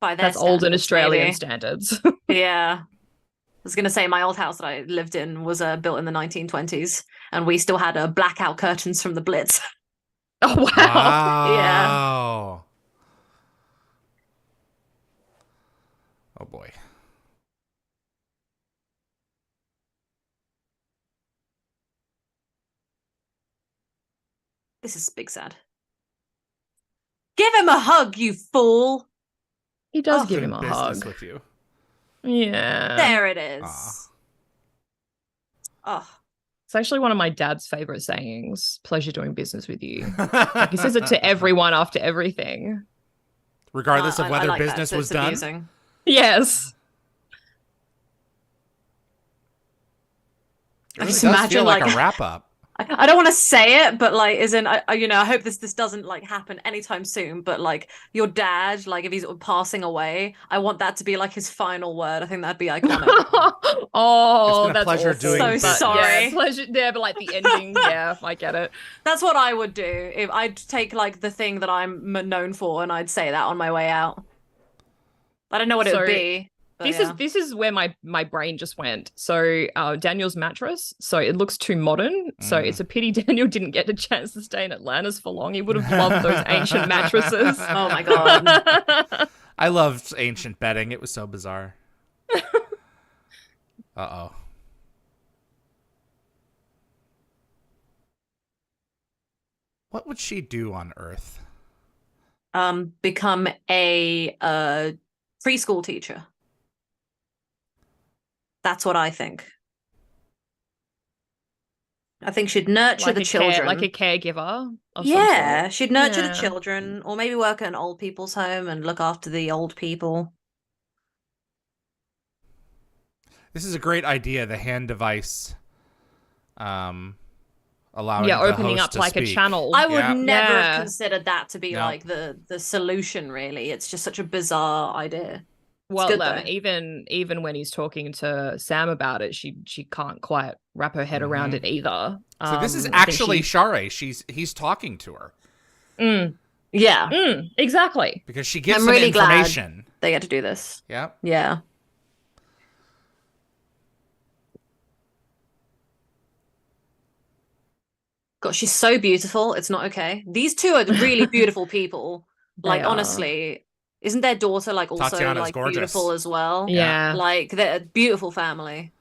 That's old in Australian maybe. standards. Yeah. I was going to say my old house that I lived in was built in the 1920s, and we still had blackout curtains from the Blitz. Oh, wow. Yeah. Oh, boy. This is big sad. Give him a hug, you fool. He does give Doing him a business hug. with you. Yeah. There it is. Oh. It's actually one of my dad's favorite sayings. Pleasure doing business with you. Like he says it to everyone after everything. Regardless of I whether like business that. was It's done. amusing. Yes. It really just does imagine, feel like like- a wrap up. I don't want to say it, but like, I hope this doesn't like happen anytime soon. But like, your dad, like, if he's passing away, I want that to be like his final word. I think that'd be iconic. Oh, it's been a that's pleasure awful. doing So business. sorry. Yeah, pleasure. Yeah, but like the ending. Yeah, I get it. That's what I would do. If I'd take like the thing that I'm known for, and I'd say that on my way out. I don't know what it would be. This is where my brain just went. So Daniel's mattress. So it looks too modern. So it's a pity Daniel didn't get a chance to stay in Atlantis for long. He would have loved those ancient mattresses. Oh my god. I loved ancient bedding. It was so bizarre. Uh-oh. What would she do on Earth? Become a preschool teacher. That's what I think. I think she'd nurture the children. Like a caregiver. Yeah, she'd nurture the children, or maybe work at an old people's home and look after the old people. This is a great idea, the hand device. Allowing opening up to like speak. a channel. I would never have considered that to be like the solution, really. It's just such a bizarre idea. Well, even when he's talking to Sam about it, she can't quite wrap her head around it either. So this is actually Share. He's talking to her. Yeah. Exactly. Because she gives I'm really information. Glad they get to do this. Yeah. Yeah. God, she's so beautiful. It's not okay. These two are really beautiful people. Like, honestly, isn't their daughter like also Tatiana's like gorgeous. beautiful as well? Yeah. Like, they're a beautiful family.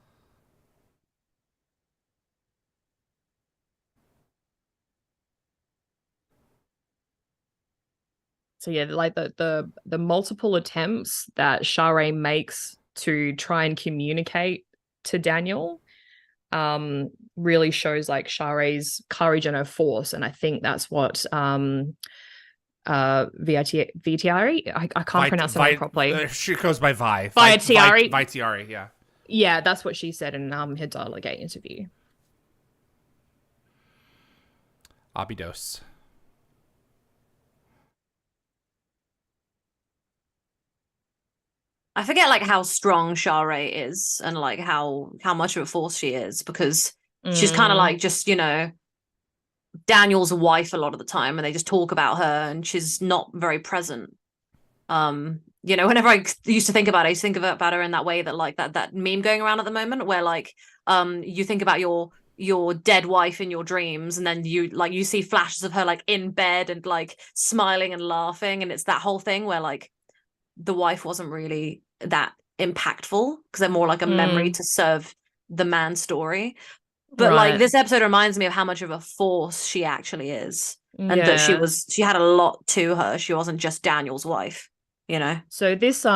So yeah, like the multiple attempts that Share makes to try and communicate to Daniel really shows like Share's courage and her force, and I think that's what Vitiari, I can't pronounce her name properly. She goes by Vi. Vitiari, yeah. Yeah, that's what she said in her Stargate interview. Abydos. I forget like how strong Share is and like how much of a force she is, because she's kind of like just, Daniel's wife a lot of the time, and they just talk about her and she's not very present. Whenever I used to think about it, I used to think about her in that way that like that meme going around at the moment where like you think about your dead wife in your dreams, and then you see flashes of her like in bed and like smiling and laughing, and it's that whole thing where like the wife wasn't really that impactful because they're more like a memory to serve the man's story. But like this episode reminds me of how much of a force she actually is, and that she had a lot to her. She wasn't just Daniel's wife, So this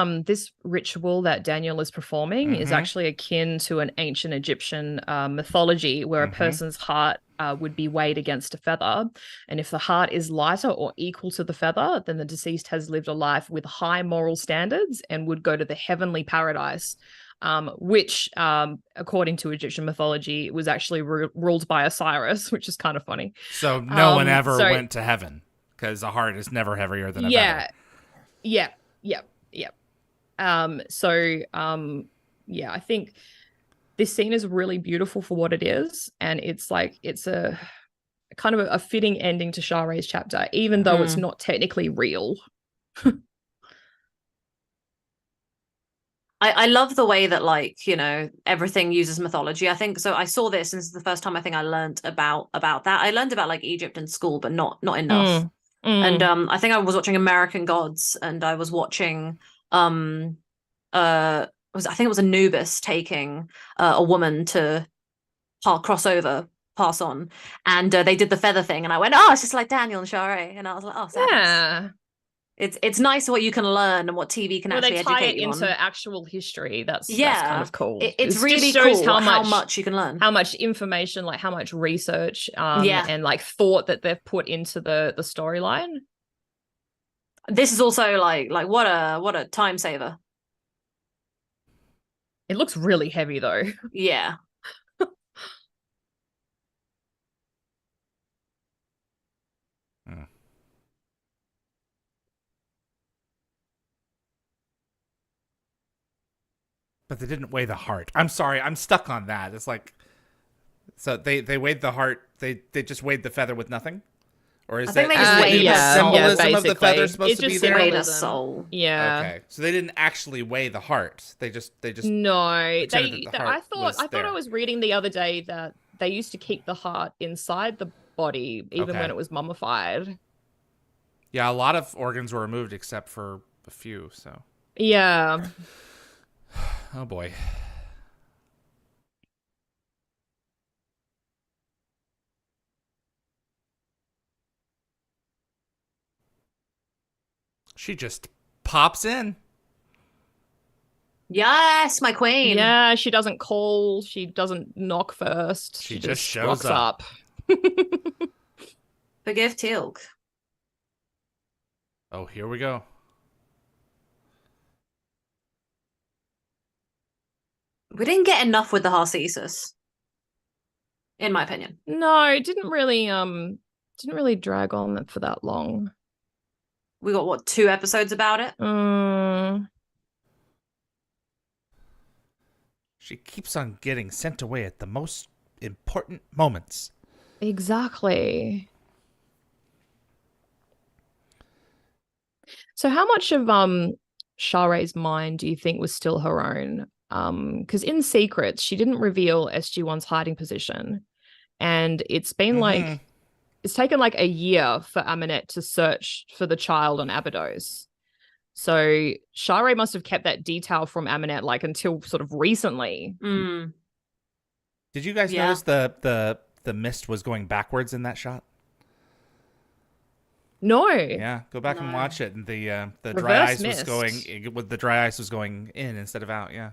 ritual that Daniel is performing is actually akin to an ancient Egyptian mythology where a person's heart would be weighed against a feather, and if the heart is lighter or equal to the feather, then the deceased has lived a life with high moral standards and would go to the heavenly paradise, which according to Egyptian mythology was actually ruled by Osiris, which is kind of funny. So no one ever went to heaven because a heart is never heavier than a feather. Yeah. I think this scene is really beautiful for what it is, and it's a kind of a fitting ending to Share's chapter, even though it's not technically real. I love the way that like everything uses mythology. I think so. I saw this, and this is the first time I think I learned about that. I learned about like Egypt in school, but not enough. And I think I was watching American Gods, and I was watching I think it was Anubis taking a woman to pass on, and they did the feather thing, and I went, oh, it's just like Daniel and Share, and I was like, oh, yeah. It's nice what you can learn and what TV can actually educate you on. They tie it into actual history. That's kind of cool. It's really shows cool how much you can learn, how much information, like how much research, and like thought that they've put into the storyline. This is also like what a time saver. It looks really heavy though. Yeah. But they didn't weigh the heart. I'm sorry, I'm stuck on that. It's like, so they weighed the heart. They just weighed the feather with nothing, or is I think that they just weighed the symbolism of the basically. feather supposed It's to be just there? Weighed a soul. Yeah. Okay, so they didn't actually weigh the heart. They just no. pretended that the heart was I thought there. I was reading the other day that they used to keep the heart inside the body even when it was mummified. Yeah, a lot of organs were removed except for a few. So yeah. Oh boy. She just pops in. Yes, my queen. Yeah, she doesn't call. She doesn't knock first. She just shows rocks up. Forgive Teal'c. Oh, here we go. We didn't get enough with the Harcesis, in my opinion. No, it didn't really drag on for that long. We got what, 2 episodes about it? She keeps on getting sent away at the most important moments. Exactly. So how much of Share's mind do you think was still her own? Because in secret, she didn't reveal SG-1's hiding position. And it's been like it's taken like a year for Aminette to search for the child on Abydos. So Share must have kept that detail from Aminette like until sort of recently. Did you guys notice the mist was going backwards in that shot? No. Yeah, go back and watch it. And the dry ice was going in instead of out. Yeah,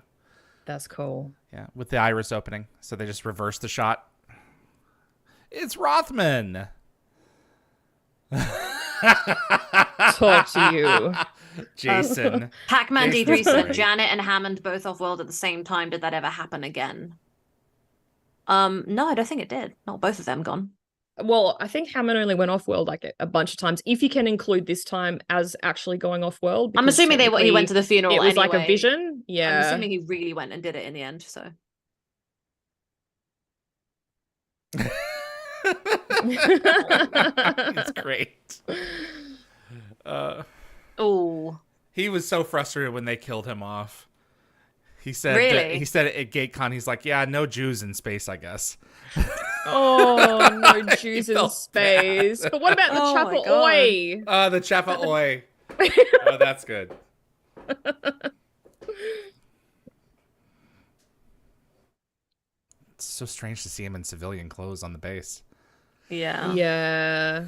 that's cool. Yeah, with the iris opening, so they just reversed the shot. It's Rothman. Talk to you, Jason. Pac-Man D3 said Janet and Hammond both off-world at the same time. Did that ever happen again? No, I don't think it did. Not both of them gone. Well, I think Hammond only went off-world like a bunch of times. If you can include this time as actually going off-world, I'm assuming he went to the funeral. It was anyway. like a vision. Yeah, I'm assuming he really went and did it in the end. So. It's great. He was so frustrated when they killed him off. He said, really? He said at GateCon, he's like, "Yeah, no Jews in space, I guess." Oh, no Jews in space. Bad. But what about the Chapel Oi? The Chapel Oi. Oh, that's good. It's so strange to see him in civilian clothes on the base. Yeah. Yeah.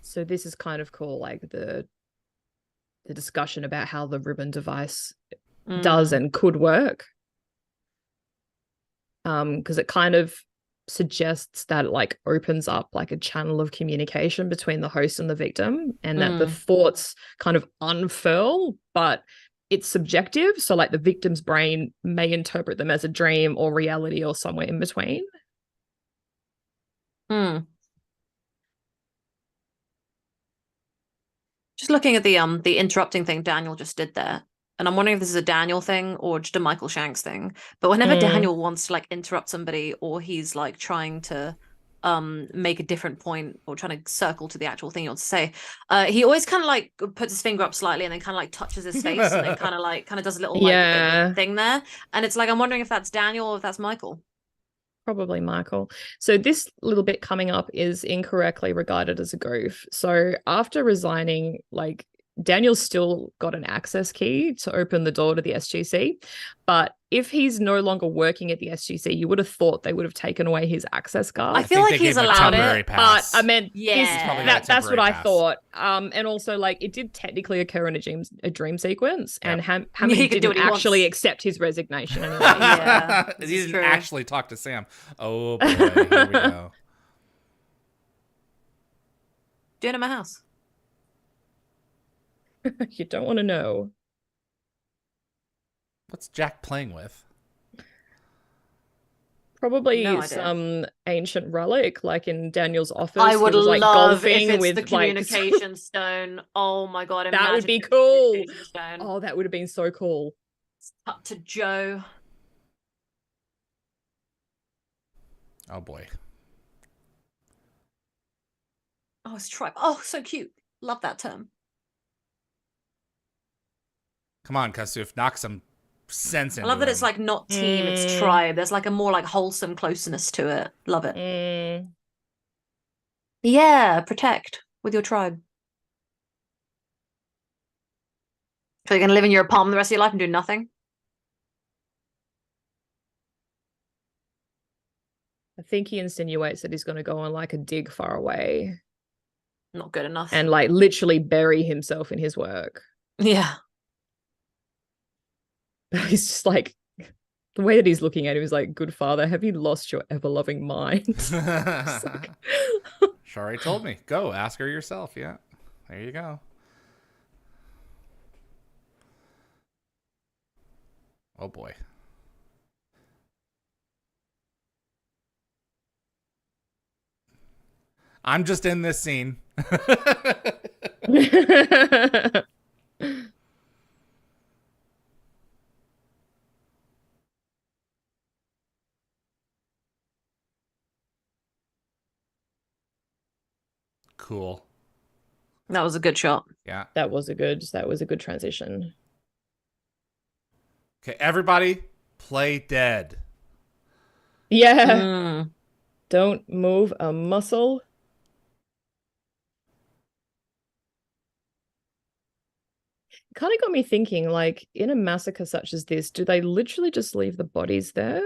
So this is kind of cool, like the discussion about how the ribbon device does and could work. Because it kind of suggests that it like opens up like a channel of communication between the host and the victim, and that the thoughts kind of unfurl, but it's subjective. So like the victim's brain may interpret them as a dream or reality or somewhere in between. Just looking at the interrupting thing Daniel just did there, and I'm wondering if this is a Daniel thing or just a Michael Shanks thing. But whenever Daniel wants to like interrupt somebody, or he's like trying to make a different point or trying to circle to the actual thing he wants to say, he always kind of like puts his finger up slightly and then kind of like touches his face and then kind of does a little like thing there. And it's like, I'm wondering if that's Daniel or if that's Michael. Probably Michael. So this little bit coming up is incorrectly regarded as a goof. So after resigning, like Daniel's still got an access key to open the door to the SGC. But if he's no longer working at the SGC, you would have thought they would have taken away his access card. I feel like he's allowed it. Pass. But I meant, that's what I thought. And also, like, it did technically occur in a dream sequence, and Hammond didn't actually accept his resignation anyway. He didn't actually talk to Sam. Oh boy, here we go. Do it in my house. You don't want to know. What's Jack playing with? Probably No idea. some ancient relic, like in Daniel's office. I would he was, like, love if golfing it's with the like communication stone. Oh my god, that would imagine be the cool. communication stone. Oh, that would have been so cool. Cut to Joe. Oh boy. Oh, it's tribe. Oh, so cute. Love that term. Come on, Kasuf, knock some sense into I love that it's him. like not team, it's tribe. There's like a more like wholesome closeness to it. Love it. Yeah, protect with your tribe. So you're gonna live in your apartment the rest of your life and do nothing? I think he insinuates that he's going to go on like a dig far away Not good enough. and like literally bury himself in his work. Yeah. He's just like, the way that he's looking at him is like, good father, have you lost your ever-loving mind? Like... Shari told me. Go, ask her yourself. Yeah, there you go. Oh boy. I'm just in this scene. Cool. That was a good shot. Yeah. That was a good transition. Okay, everybody play dead. Yeah. Don't move a muscle. Kind of got me thinking, like, in a massacre such as this, do they literally just leave the bodies there?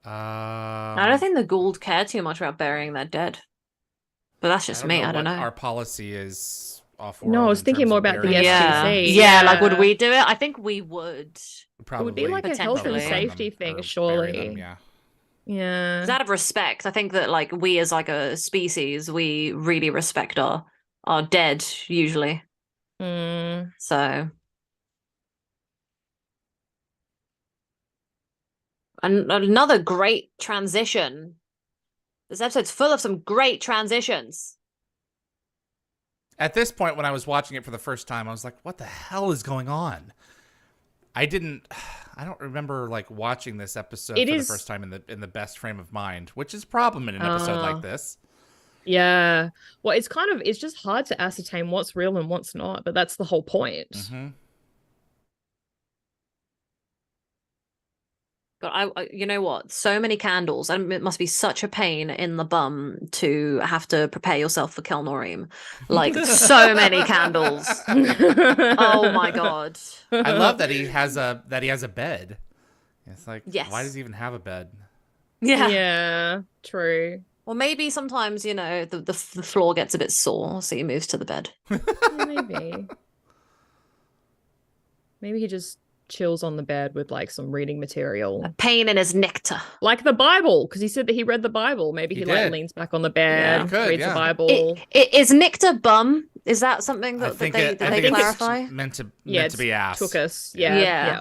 I don't think the Gould care too much about burying their dead. But that's just me, I don't know. Our policy is off. No, I was thinking more about the SGC. Yeah, like would we do it? I think we would. Probably. It would be like a health and safety thing, surely. Them, yeah. Out of respect, I think that like we as like a species, we really respect our dead usually. So, and another great transition. This episode's full of some great transitions. At this point, when I was watching it for the first time, I was like, what the hell is going on? I don't remember like watching this episode for the first time in the best frame of mind, which is a problem in an episode like this. Yeah. Well, it's just hard to ascertain what's real and what's not, but that's the whole point. But you know what? So many candles, and it must be such a pain in the bum to have to prepare yourself for Kelnorim. Like so many candles. Oh my god! I love that he has a bed. It's like, yes. Why does he even have a bed? Yeah. Yeah. True. Well, maybe sometimes the floor gets a bit sore, so he moves to the bed. Maybe. Maybe he just chills on the bed with like some reading material. A pain in his nectar. Like the Bible, because he said that he read the Bible. Maybe he like leans back on the bed, reads the Bible. Is nectar bum? Is that something that they clarify? It's meant to be asked. Took us. Yeah.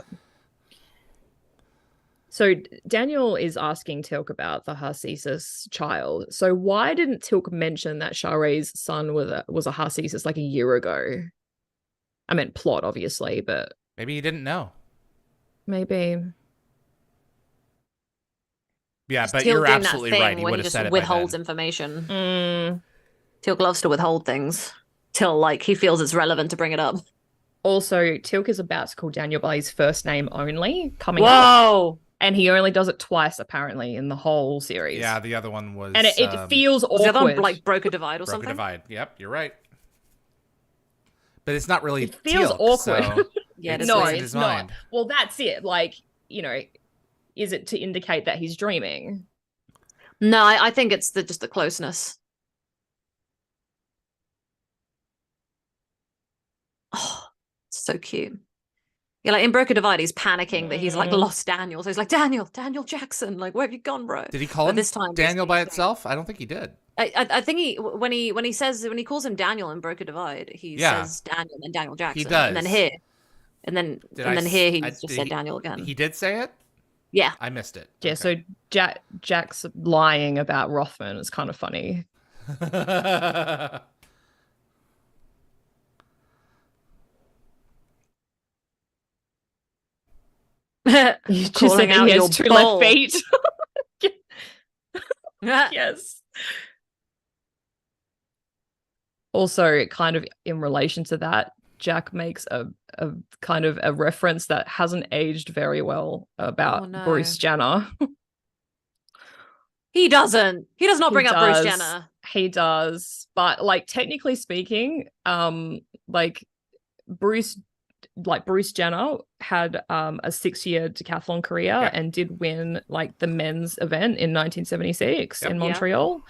So Daniel is asking Teal'c about the Harcesis child. So why didn't Teal'c mention that Shari's son was a Harcesis like a year ago? I meant plot, obviously, but maybe he didn't know. Maybe. Yeah, but you're absolutely right. He would have said it. Withholds information. Teal'c loves to withhold things till like he feels it's relevant to bring it up. Also, Teal'c is about to call Daniel by his first name only. Whoa! And he only does it twice, apparently, in the whole series. Yeah, the other one was... And it feels awkward. The other one, like, broke a divide or something? Broke a divide. Yep, you're right. But it's not really It feels Teal'c, awkward. So yeah, no, it's not. Well, that's it. Like, is it to indicate that he's dreaming? No, I think it's just the closeness. Oh, so cute. Yeah, like in Broken Divide, he's panicking that he's like lost Daniel. So he's like, Daniel Jackson, like, where have you gone, bro? Did he call him this time Daniel by itself? I don't think he did. I think when he calls him Daniel in Broken Divide, he says Daniel and Daniel Jackson. He does. And then here he just said Daniel again. He did say it? Yeah. I missed it. Yeah, so Jack's lying about Rothman is kind of funny. You Just said that he has 2 left feet. Yes. Also, kind of in relation to that, Jack makes a kind of a reference that hasn't aged very well about Bruce Jenner. He doesn't. He does not bring up Bruce Jenner. He does. But like technically speaking, like Bruce Jenner had a 6-year decathlon career and did win like the men's event in 1976 in Montreal.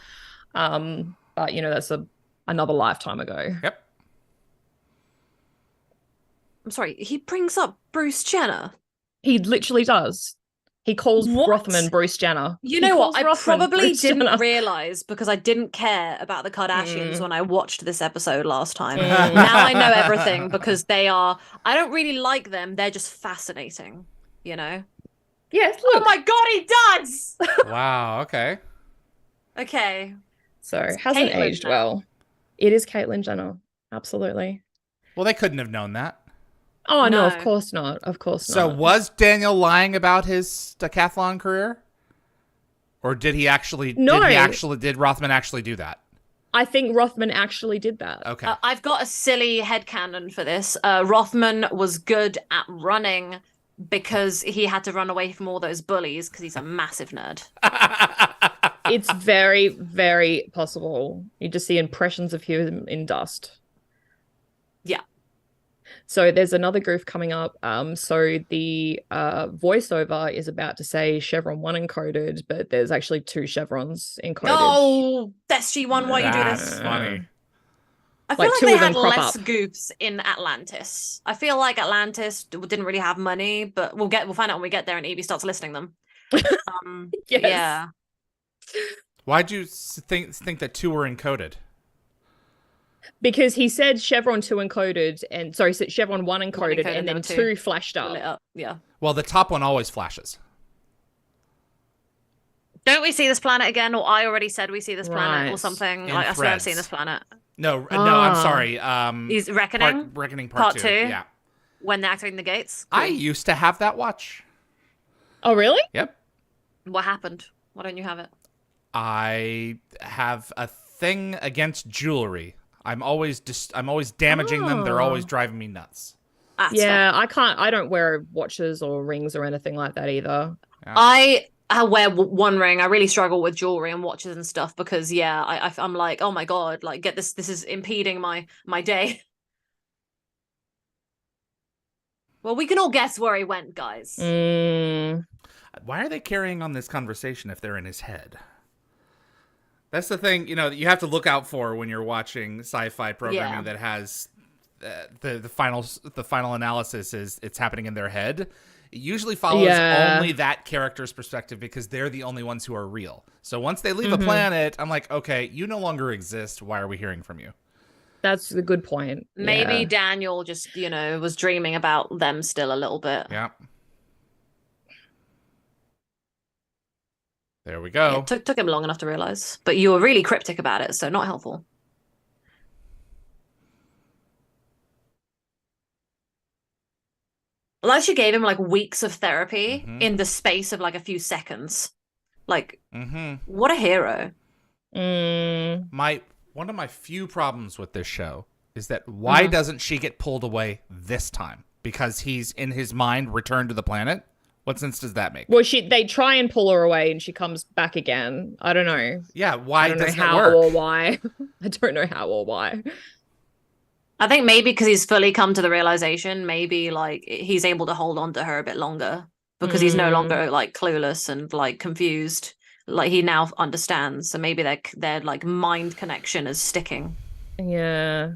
But you know, that's another lifetime ago. Yep. I'm sorry, he brings up Bruce Jenner. He literally does. He calls Rothman Bruce Jenner. You know what? I probably didn't realize because I didn't care about the Kardashians when I watched this episode last time. Now I know everything because they are. I don't really like them. They're just fascinating. You know. Yes. Look. Oh my god, he does. Wow. Okay. Okay. So it hasn't aged well. It is Caitlyn Jenner. Absolutely. Well, they couldn't have known that. Oh, no, of course not. Of course not. So was Daniel lying about his decathlon career? Or did he actually, did Rothman actually do that? I think Rothman actually did that. Okay. I've got a silly headcanon for this. Rothman was good at running because he had to run away from all those bullies because he's a massive nerd. It's very, very possible. You just see impressions of him in dust. Yeah. So there's another goof coming up. So the voiceover is about to say Chevron 1 encoded, but there's actually 2 chevrons encoded. Oh, SG-1, why you do this? That's funny. I feel like they had less goofs in Atlantis. I feel like Atlantis didn't really have money, but we'll find out when we get there and Yvie starts listing them. Yes. Yeah. Why'd you think that 2 were encoded? Because he said Chevron 2 encoded, and sorry, said Chevron 1 encoded, and then 2 flashed up. Yeah. Well, the top one always flashes. Don't we see this planet again? Or I already said we see this planet or something. Like, I swear I've seen this planet. No, I'm sorry. He's Reckoning? Reckoning part 2. Yeah. When they're activating the gates? Cool. I used to have that watch. Oh, really? Yep. What happened? Why don't you have it? I have a thing against jewelry. I'm always damaging them. They're always driving me nuts. Yeah, I don't wear watches or rings or anything like that either. Yeah. I wear one ring. I really struggle with jewelry and watches and stuff because I'm like, oh my god, like get this. This is impeding my day. Well, we can all guess where he went, guys. Why are they carrying on this conversation if they're in his head? That's the thing, you know, that you have to look out for when you're watching sci-fi programming that has the final analysis is it's happening in their head. It usually follows only that character's perspective because they're the only ones who are real. So once they leave a planet, I'm like, okay, you no longer exist. Why are we hearing from you? That's a good point. Maybe Daniel just, was dreaming about them still a little bit. Yeah. There we go. Yeah, took him long enough to realize. But you were really cryptic about it, so not helpful. Like she gave him like weeks of therapy in the space of like a few seconds. Like, what a hero. One of my few problems with this show is that why doesn't she get pulled away this time? Because he's in his mind returned to the planet? What sense does that make? Well, they try and pull her away and she comes back again. I don't know. Yeah, why doesn't it work? I don't know how or why. I don't know how or why. I think maybe because he's fully come to the realization, maybe like he's able to hold on to her a bit longer because he's no longer like clueless and like confused. Like he now understands. So maybe their like mind connection is sticking. Yeah.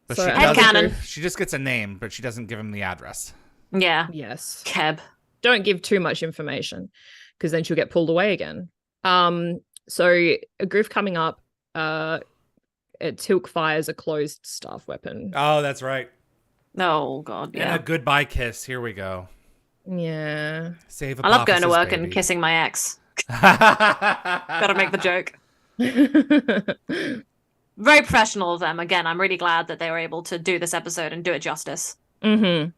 But so headcanon. She just gets a name, but she doesn't give him the address. Yeah. Yes. Keb. Don't give too much information because then she'll get pulled away again. So a goof coming up, Tilk fires a closed staff weapon. Oh, that's right. Oh, God, yeah. And a goodbye kiss. Here we go. Yeah. Save I love going to Apophysis, work baby. and kissing my ex. Gotta make the joke. Very professional of them. Again, I'm really glad that they were able to do this episode and do it justice. Mm-hmm.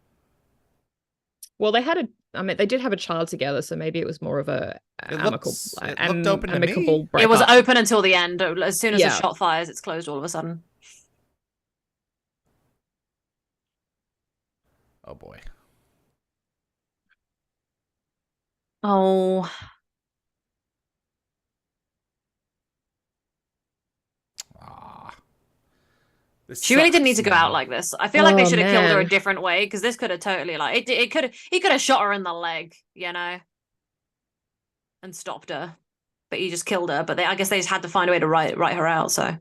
Well, they did have a child together, so maybe it was more of a It amicable, looked open to me. It was breakup. open until the end. As soon as the shot fires, it's closed all of a sudden. Oh boy. Oh. She really didn't need to go out like this. I feel like they should have killed her a different way, because this could have totally he could have shot her in the leg, you know, and stopped her. But he just killed her. But I guess they just had to find a way to write her out. So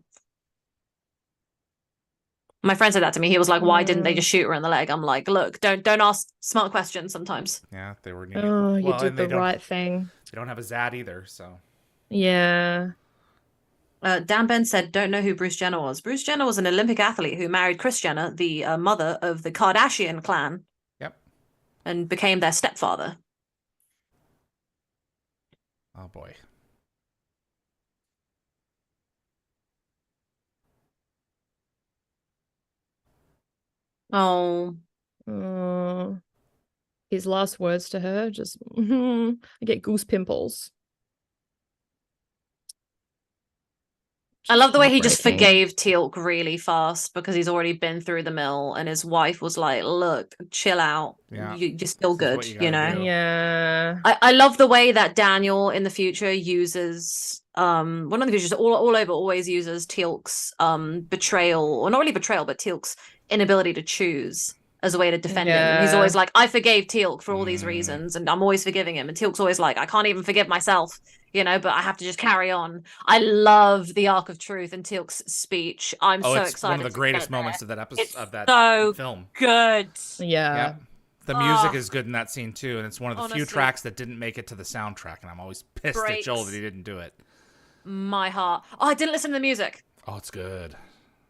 my friend said that to me. He was like, "Why didn't they just shoot her in the leg?" I'm like, "Look, don't ask smart questions sometimes." Yeah, they were. You did the right thing. They don't have a Zad either, so. Yeah. Dan Ben said, "Don't know who Bruce Jenner was." Bruce Jenner was an Olympic athlete who married Kris Jenner, the mother of the Kardashian clan. Yep. And became their stepfather. Oh boy. Oh. His last words to her, just I get goose pimples. I love the way he just forgave Teal'c really fast, because he's already been through the mill, and his wife was like, "Look, chill out. Yeah. You're still good, you know." Do. Yeah. I love the way that Daniel in the future uses one of the futures all over always uses Teal'c's betrayal, or not really betrayal, but Teal'c's inability to choose as a way to defend him. And he's always like, "I forgave Teal'c for all these reasons, and I'm always forgiving him." And Teal'c's always like, "I can't even forgive myself, you know, but I have to just carry on." I love the arc of truth in Teal'c's speech. I'm so excited. It's one of the greatest moments of that episode, of that film. Good. Yeah. The music is good in that scene too, and it's one of the few Honestly. tracks that didn't make it to the soundtrack, and I'm always pissed at Joel that he didn't do it. My heart. Oh, I didn't listen to the music. Oh, it's good.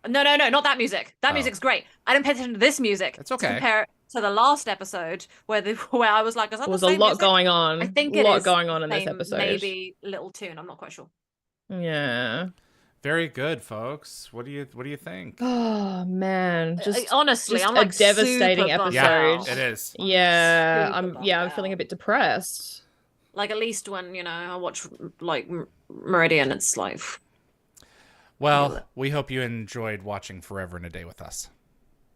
No, not that music. That music's great. I didn't pay attention to this music. It's okay. To compare it to the last episode where I was like, is that there was the same a lot music? going on. I think a lot going on in this episode. Maybe little tune. I'm not quite sure. Yeah. Very good, folks. What do you think? Oh man, honestly, I'm like a devastating super bummed episode. out. It is. Yeah, Super I'm feeling a bit depressed. Like, at least when, you know, I watch like Meridian, it's like. Well, we hope you enjoyed watching Forever and a Day with us.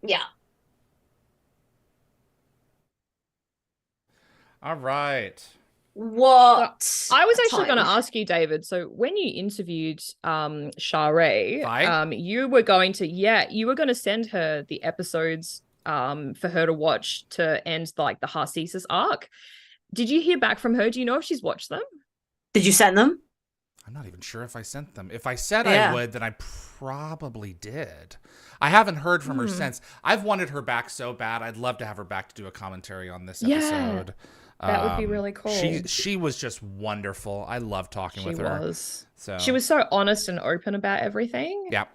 Yeah. All right. What? I was actually going to ask you, David. So when you interviewed Sha'Rei, you were going to send her the episodes for her to watch to end like the Harcesis arc. Did you hear back from her? Do you know if she's watched them? Did you send them? I'm not even sure if I sent them. If I said I would, then I probably did. I haven't heard from her since. I've wanted her back so bad. I'd love to have her back to do a commentary on this episode. That would be really cool. She was just wonderful. I love talking with her. She was so honest and open about everything. Yep.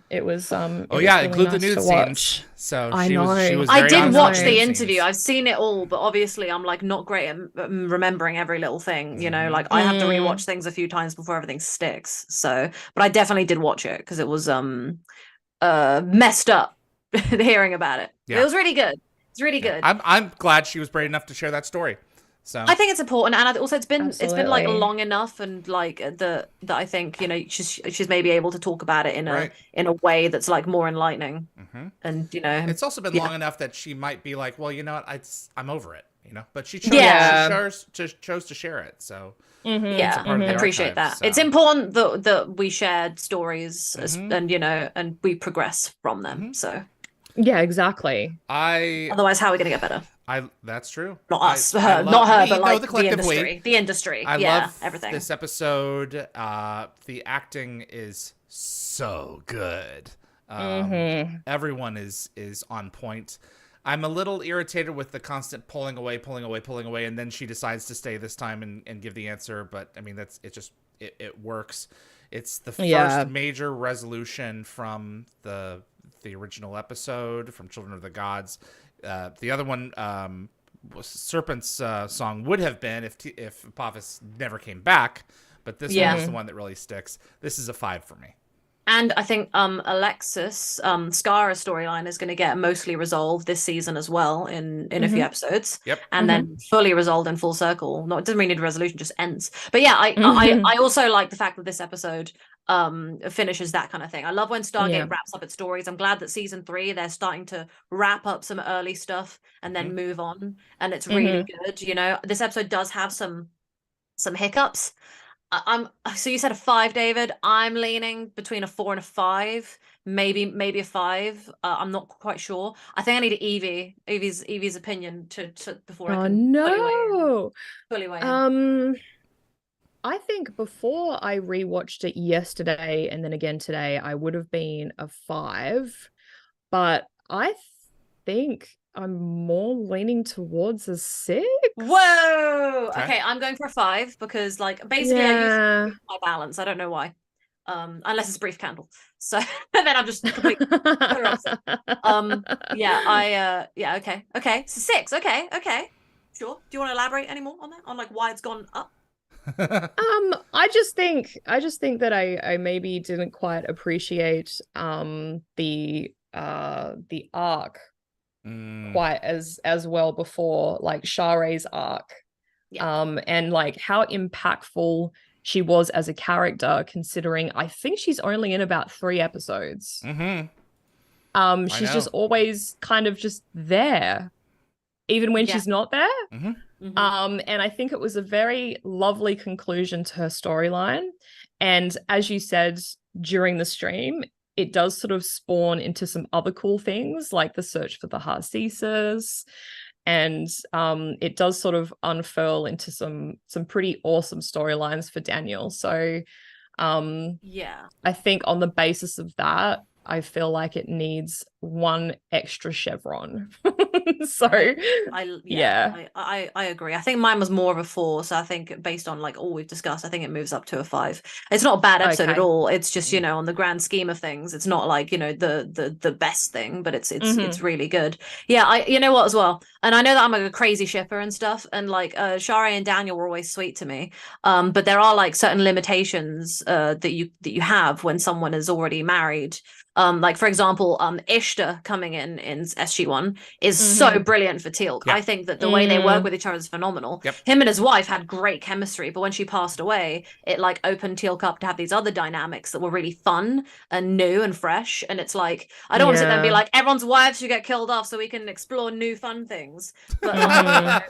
It was include nice the nude scenes. So she was I very did watch the scenes. interview. I've seen it all, but obviously I'm like not great at remembering every little thing, you know, like I have to rewatch things a few times before everything sticks. So, but I definitely did watch it because it was messed up hearing about it. Yeah. It was really good. It's really good. I'm glad she was brave enough to share that story. So I think it's important, and also it's been like long enough, and like that I think, you know, she's maybe able to talk about it in a way that's like more enlightening, and you know, it's also been long enough that she might be like, well, you know what, I'm over it, you know, but she chose to share it, so I appreciate that. So. It's important that we shared stories and you know, and we progress from them. So yeah, exactly. Otherwise, how are we gonna get better? That's true. Not us, not her, but like the industry. The industry. I love everything. This episode. The acting is so good. Everyone is on point. I'm a little irritated with the constant pulling away, and then she decides to stay this time and give the answer. But I mean, it works. It's the first major resolution from the original episode from Children of the Gods. The other one Serpent's song would have been if Apophis never came back, but this one is the one that really sticks. This is a 5 for me. And I think Alexis, Skara's storyline is going to get mostly resolved this season as well in a few episodes. Yep. And then fully resolved in full circle. No, it doesn't really need a resolution, just ends. But yeah, I also like the fact that this episode finishes that kind of thing. I love when Stargate wraps up its stories. I'm glad that season 3 they're starting to wrap up some early stuff and then move on, and it's really good. You know, this episode does have some hiccups. So you said a 5, David. I'm leaning between a 4 and a 5, maybe a 5. I'm not quite sure. I think I need Yvie's opinion to before I can fully weigh in. I think before I rewatched it yesterday and then again today, I would have been a 5, but I think I'm more leaning towards a 6. Whoa! Okay, I'm going for a 5 because, like, basically I use my balance. I don't know why, unless it's brief candle. So then I'm just completely opposite. Okay. So 6. Okay. Sure. Do you want to elaborate any more on that? On like why it's gone up? I just think that I maybe didn't quite appreciate the arc quite as well before, like Share's arc, and like how impactful she was as a character, considering I think she's only in about 3 episodes. She's just always kind of just there, even when she's not there. And I think it was a very lovely conclusion to her storyline. And as you said during the stream, it does sort of spawn into some other cool things, like the search for the Harcesis, and it does sort of unfurl into some pretty awesome storylines for Daniel. So I think on the basis of that, I feel like it needs 1 extra chevron. So I agree. I think mine was more of a 4, so I think based on like all we've discussed, I think it moves up to a 5. It's not a bad episode at all. It's just, you know, on the grand scheme of things, it's not like, you know, the best thing, but it's really good. You know what as well, and I know that I'm like a crazy shipper and stuff, and like Share and Daniel were always sweet to me, but there are like certain limitations that you have when someone is already married. Like for example, Ishtar coming in SG-1 is so brilliant for Teal'c. I think that the way they work with each other is phenomenal. Him and his wife had great chemistry, but when she passed away, it like opened Teal'c up to have these other dynamics that were really fun and new and fresh. And it's like, I don't want to sit there and be like, everyone's wives should get killed off so we can explore new fun things. But,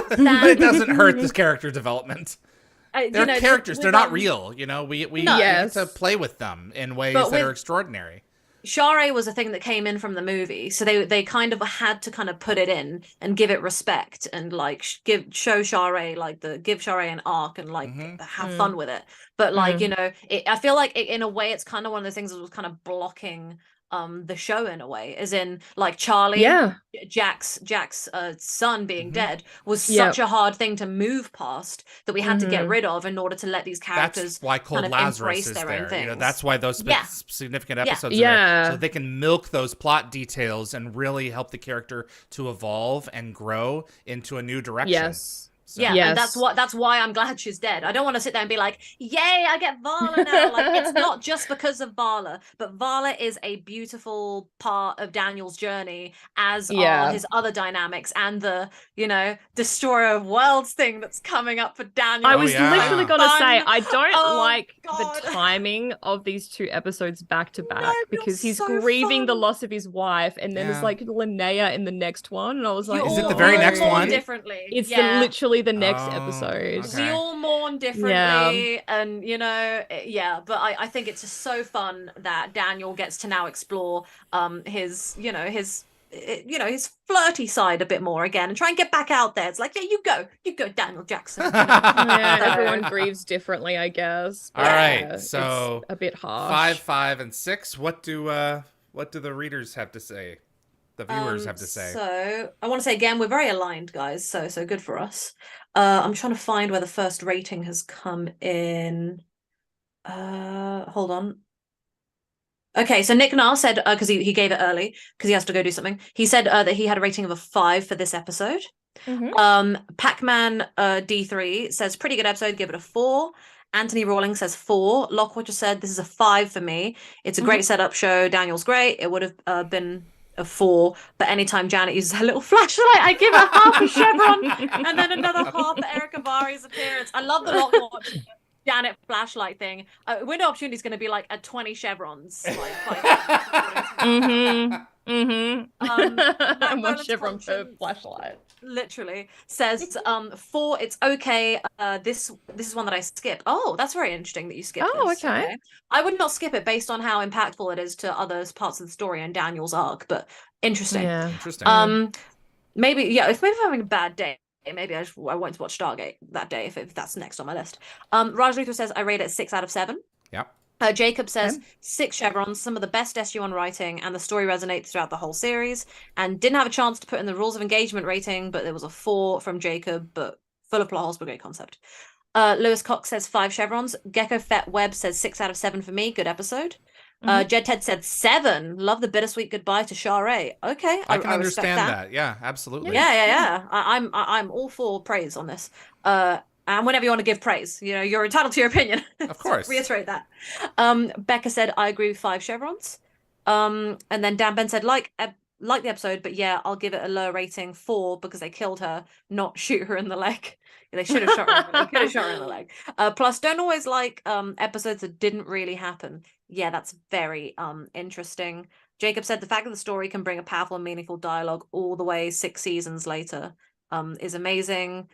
but it doesn't hurt this character development. They're characters. They're not real. You know, we get to play with them in ways that are extraordinary. Share was a thing that came in from the movie, so they kind of had to kind of put it in and give it respect and like give Share an arc and like have fun with it. But like you know, I feel like in a way it's kind of one of those things that was kind of blocking the show in a way, as in like Charlie, Jack's son being dead was such a hard thing to move past that we had to get rid of in order to let these characters that's why Cold kind of Lazarus is their there. own things. You know, that's why those significant episodes are there, so they can milk those plot details and really help the character to evolve and grow into a new direction. So. And that's why I'm glad she's dead. I don't want to sit there and be like, yay, I get Vala now. Like, it's not just because of Vala, but Vala is a beautiful part of Daniel's journey, as are his other dynamics and the, you know, destroyer of worlds thing that's coming up for Daniel. I was literally gonna say, I don't like the timing of these 2 episodes back to back, because he's grieving the loss of his wife, and then there's like Linnea in the next one, and I was like, is it the very next one? Differently. It's literally the next episode. We all mourn differently, and you know, but I think it's just so fun that Daniel gets to now explore his flirty side a bit more again and try and get back out there. It's like, you go Daniel Jackson. You know? Everyone grieves differently, I guess. All right, so it's a bit harsh. 5, and 6. What do the readers have to say? The viewers have to say. So I want to say again, we're very aligned, guys. So good for us. I'm trying to find where the first rating has come in. Hold on. Okay, so Nick Nar said, because he gave it early because he has to go do something. He said that he had a rating of a 5 for this episode. Pac-Man D3 says pretty good episode, give it a 4. Anthony Rawlings says 4. Lockwatcher said this is a 5 for me. It's a great setup show. Daniel's great. It would have been a 4, but anytime Janet uses her little flashlight, I give her half a chevron and then another half for Eric Avari's appearance. I love the Lockwatcher Janet flashlight thing. Window Opportunity is going to be like a 20 chevrons. And one chevron per flashlight. Literally says 4. It's okay. This is one that I skip. Oh, that's very interesting that you skip. Oh, this. okay. I would not skip it based on how impactful it is to other parts of the story and Daniel's arc, but interesting. Yeah. Interesting. Maybe if I'm having a bad day, maybe I won't watch Stargate that day if that's next on my list. Raj Luthor says I rate it 6 out of 7. Yep. Jacob says 6 chevrons, some of the best SG-1 writing, and the story resonates throughout the whole series. And didn't have a chance to put in the rules of engagement rating, but there was a 4 from Jacob, but full of plot holes, but great concept. Lewis Cox says 5 chevrons. Gecko Fett Webb says 6 out of 7 for me. Good episode. Jed Ted said 7. Love the bittersweet goodbye to Sharae. Okay, I can understand that. Yeah, absolutely. Yeah. I'm all for praise on this. And whenever you want to give praise, you're entitled to your opinion. Of course. So reiterate that. Becca said, I agree with 5 chevrons. And then Dan Ben said, like the episode, but yeah, I'll give it a lower rating, 4, because they killed her, not shoot her in the leg. They should have shot her. They could have shot her in the leg. Plus, don't always like episodes that didn't really happen. Yeah, that's very interesting. Jacob said the fact that the story can bring a powerful and meaningful dialogue all the way 6 seasons later is amazing.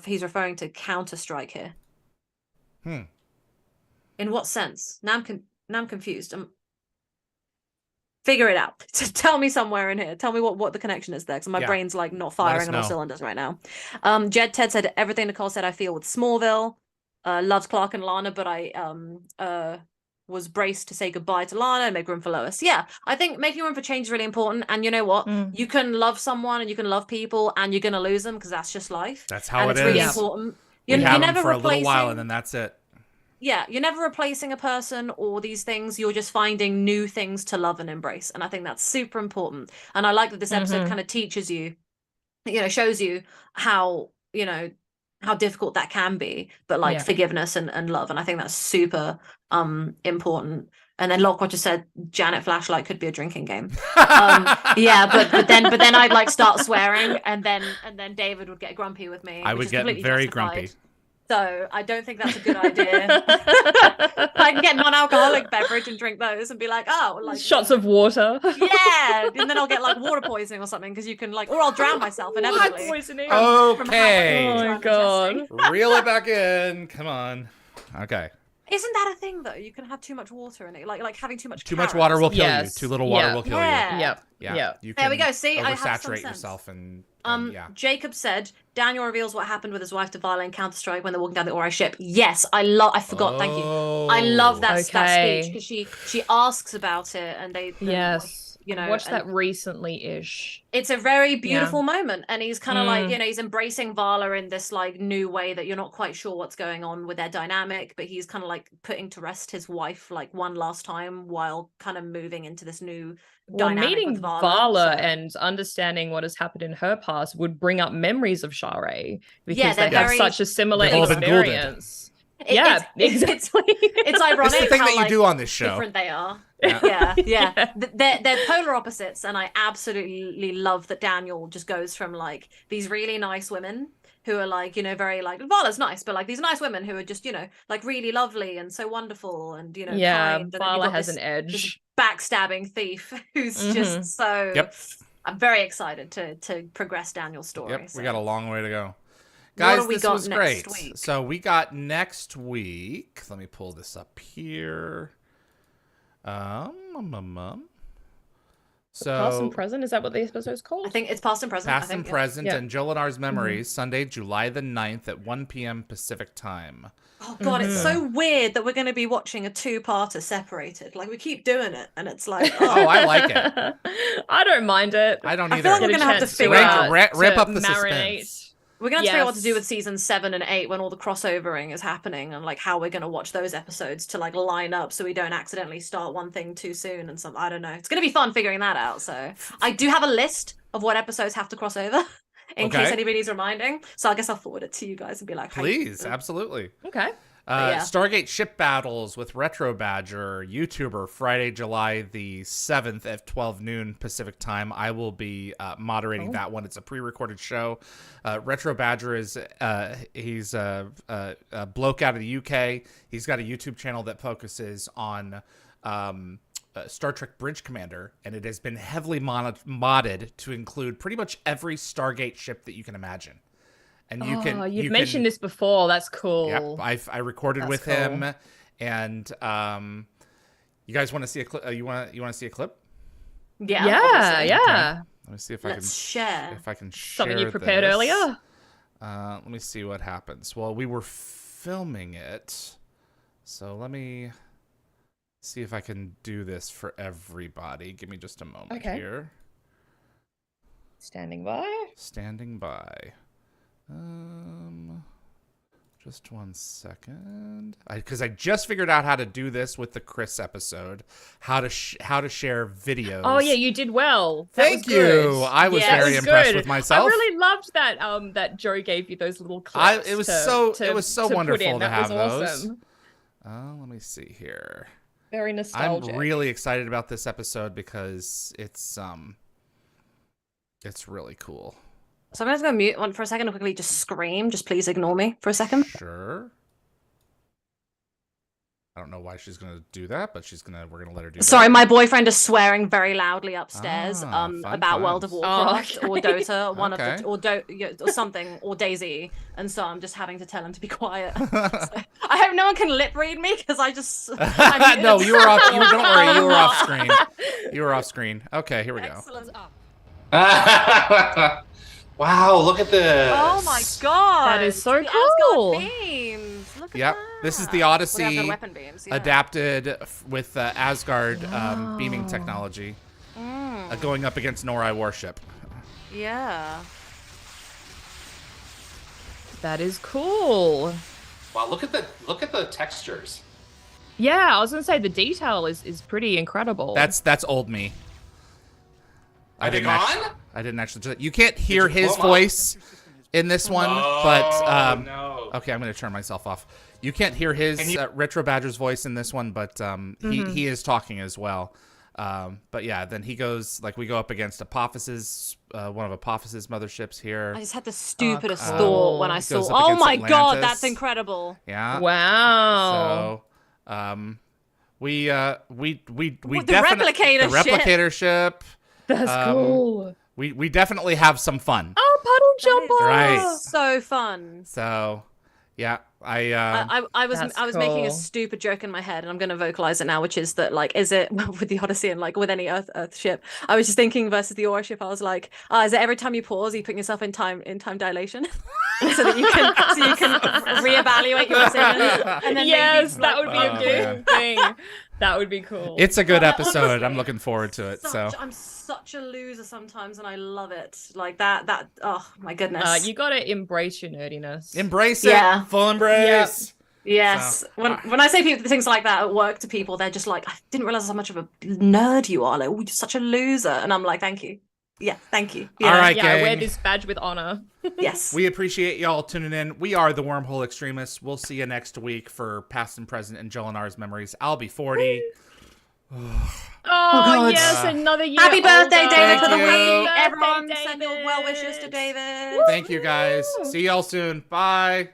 He's referring to Counter-Strike here. In what sense? Now I'm confused. Figure it out. Just tell me somewhere in here. Tell me what the connection is there, because my brain's like not firing on all cylinders right now. Jed Ted said everything Nicole said I feel with Smallville. Loves Clark and Lana, but I was braced to say goodbye to Lana and make room for Lois. Yeah, I think making room for change is really important. And you know what? You can love someone and you can love people and you're going to lose them because that's just life. That's how it is. It's really important. You're never for a little while and then that's it. Yeah, you're never replacing a person or these things. You're just finding new things to love and embrace. And I think that's super important. And I like that this episode kind of teaches you, shows you how, how difficult that can be, but like forgiveness and love. And I think that's super important. And then Lockwatcher said Janet Flashlight could be a drinking game. But then I'd like start swearing and then David would get grumpy with me. I would get very grumpy. So I don't think that's a good idea. I can get non-alcoholic beverage and drink those and be like, shots of water. Yeah, and then I'll get like water poisoning or something because you can or I'll drown myself inevitably. Water poisoning. Okay. Oh my god. Reel it back in. Come on. Okay. Isn't that a thing though? You can have too much water in it, like having too much. Too much water will kill you. Too little water will kill you. Yep. Yeah. You can there we go. See, oversaturate yourself and Jacob said Daniel reveals what happened with his wife Devala in Counter-Strike when they're walking down the Ori ship. Yes, I forgot. Thank you. I love that speech because she asks about it and they watched that recently-ish. It's a very beautiful moment, and he's kind of like he's embracing Vala in this like new way that you're not quite sure what's going on with their dynamic, but he's kind of like putting to rest his wife like one last time while kind of moving into this new dynamic meeting with Vala and understanding what has happened in her past would bring up memories of Sharae because they have such a similar experience. Exactly. It's ironic. It's the thing how, that you do on this show. Different they are. Yeah. They're polar opposites, and I absolutely love that Daniel just goes from like these really nice women who are like very like Vala's nice, but like these nice women who are just like really lovely and so wonderful and kind. Vala has an edge. This backstabbing thief who's just so. Yep. I'm very excited to progress Daniel's story. Yep. We got a long way to go. Guys, this was great. Week? So we got next week. Let me pull this up here. So past and present, is that what the episode's called? I think it's past and present. Past and present and Jolinar's Memories, Sunday, July the 9th at 1 p.m. Pacific time. Oh god, it's so weird that we're going to be watching a 2-parter separated. Like we keep doing it, and it's like, I like it. I don't mind it. I don't either. I feel like we're going to have to figure out rip up the marinate. suspense. We're going to have to figure out what to do with seasons 7 and 8 when all the crossovering is happening, and like how we're going to watch those episodes to like line up so we don't accidentally start one thing too soon and some. I don't know. It's going to be fun figuring that out. So I do have a list of what episodes have to cross over. in case anybody needs reminding. So I guess I'll forward it to you guys and be like, please, absolutely. Okay. Stargate ship battles with Retro Badger, YouTuber, Friday, July the 7th at 12 noon Pacific time. I will be moderating that one. It's a pre-recorded show. Retro Badger is he's a bloke out of the UK. He's got a YouTube channel that focuses on Star Trek Bridge Commander, and it has been heavily modded to include pretty much every Stargate ship that you can imagine. And you've mentioned this before. That's cool. Yep, I recorded with him, and you guys want to see a clip? You want to see a clip? Yeah. Yeah. Okay. Let me see if Let's share. If I can share something you prepared this. earlier. Let me see what happens. Well, we were filming it, so let me see if I can do this for everybody. Give me just a moment here. Standing by. Standing by. Just 1 second. Because I just figured out how to do this with the Chris episode. How to share videos. Oh yeah, you did well. Thank you. Good. I was very impressed with myself. I really loved that. That Joe gave you those little clips. It was so wonderful to have those. Awesome. Let me see here. Very nostalgic. I'm really excited about this episode because it's really cool. So I'm going to go mute one for a second and quickly just scream. Just please ignore me for a second. Sure. I don't know why she's going to do that, but we're going to let her do that. Sorry, my boyfriend is swearing very loudly upstairs about World of Warcraft or Dota, or something, or Daisy. And so I'm just having to tell him to be quiet. So, I hope no one can lip read me because I just... No, you were off. Don't worry, you were off screen. You were off screen. Okay, here we go. Excellent. Wow, look at this. Oh my god. That is so the cool. Asgard beams. Look at Yep. that. This is the Odyssey weapon beams, adapted with Asgard beaming technology. Going up against Norai warship. Yeah. That is cool. Wow, look at the textures. Yeah, I was gonna say the detail is pretty incredible. That's old me. Are they gone? I didn't actually do that. You can't hear his voice in this one, but no. Okay, I'm going to turn myself off. You can't hear his Retro Badger's voice in this one, but he is talking as well. But yeah, then he goes, we go up against Apophysis, one of Apophysis motherships here. I just had the stupidest thought when I saw. Oh my god, that's incredible! Yeah. Wow. So, we definitely replicator the replicator ship. That's cool. We definitely have some fun. Oh, puddle jumper! Right. So fun. So, yeah, I was making a stupid joke in my head, and I'm going to vocalize it now, which is that is it with the Odyssey and with any Earth ship? I was just thinking versus the Aura ship. I was like, is it every time you pause, you put yourself in time dilation, so that you can reevaluate your decisions. And then that would be a good thing. That would be cool. It's a good episode. Honestly, I'm looking forward to it. I'm such a loser sometimes, and I love it. That. Oh my goodness. You gotta embrace your nerdiness. Embrace it. Full embrace. Yeah. Yes. So. When I say things like that at work to people, they're just like, I didn't realize how much of a nerd you are. You're such a loser. And I'm like, thank you. Yeah, thank you. All right, gang. I wear this badge with honor. Yes. We appreciate y'all tuning in. We are the Wormhole Extremists. We'll see you next week for Past and Present and Jolinar's Memories. I'll be 40. Oh yes, another year. Happy birthday, older. David, for the Thank week. you. Everyone David. send your well wishes to David. Thank you, guys. See y'all soon. Bye.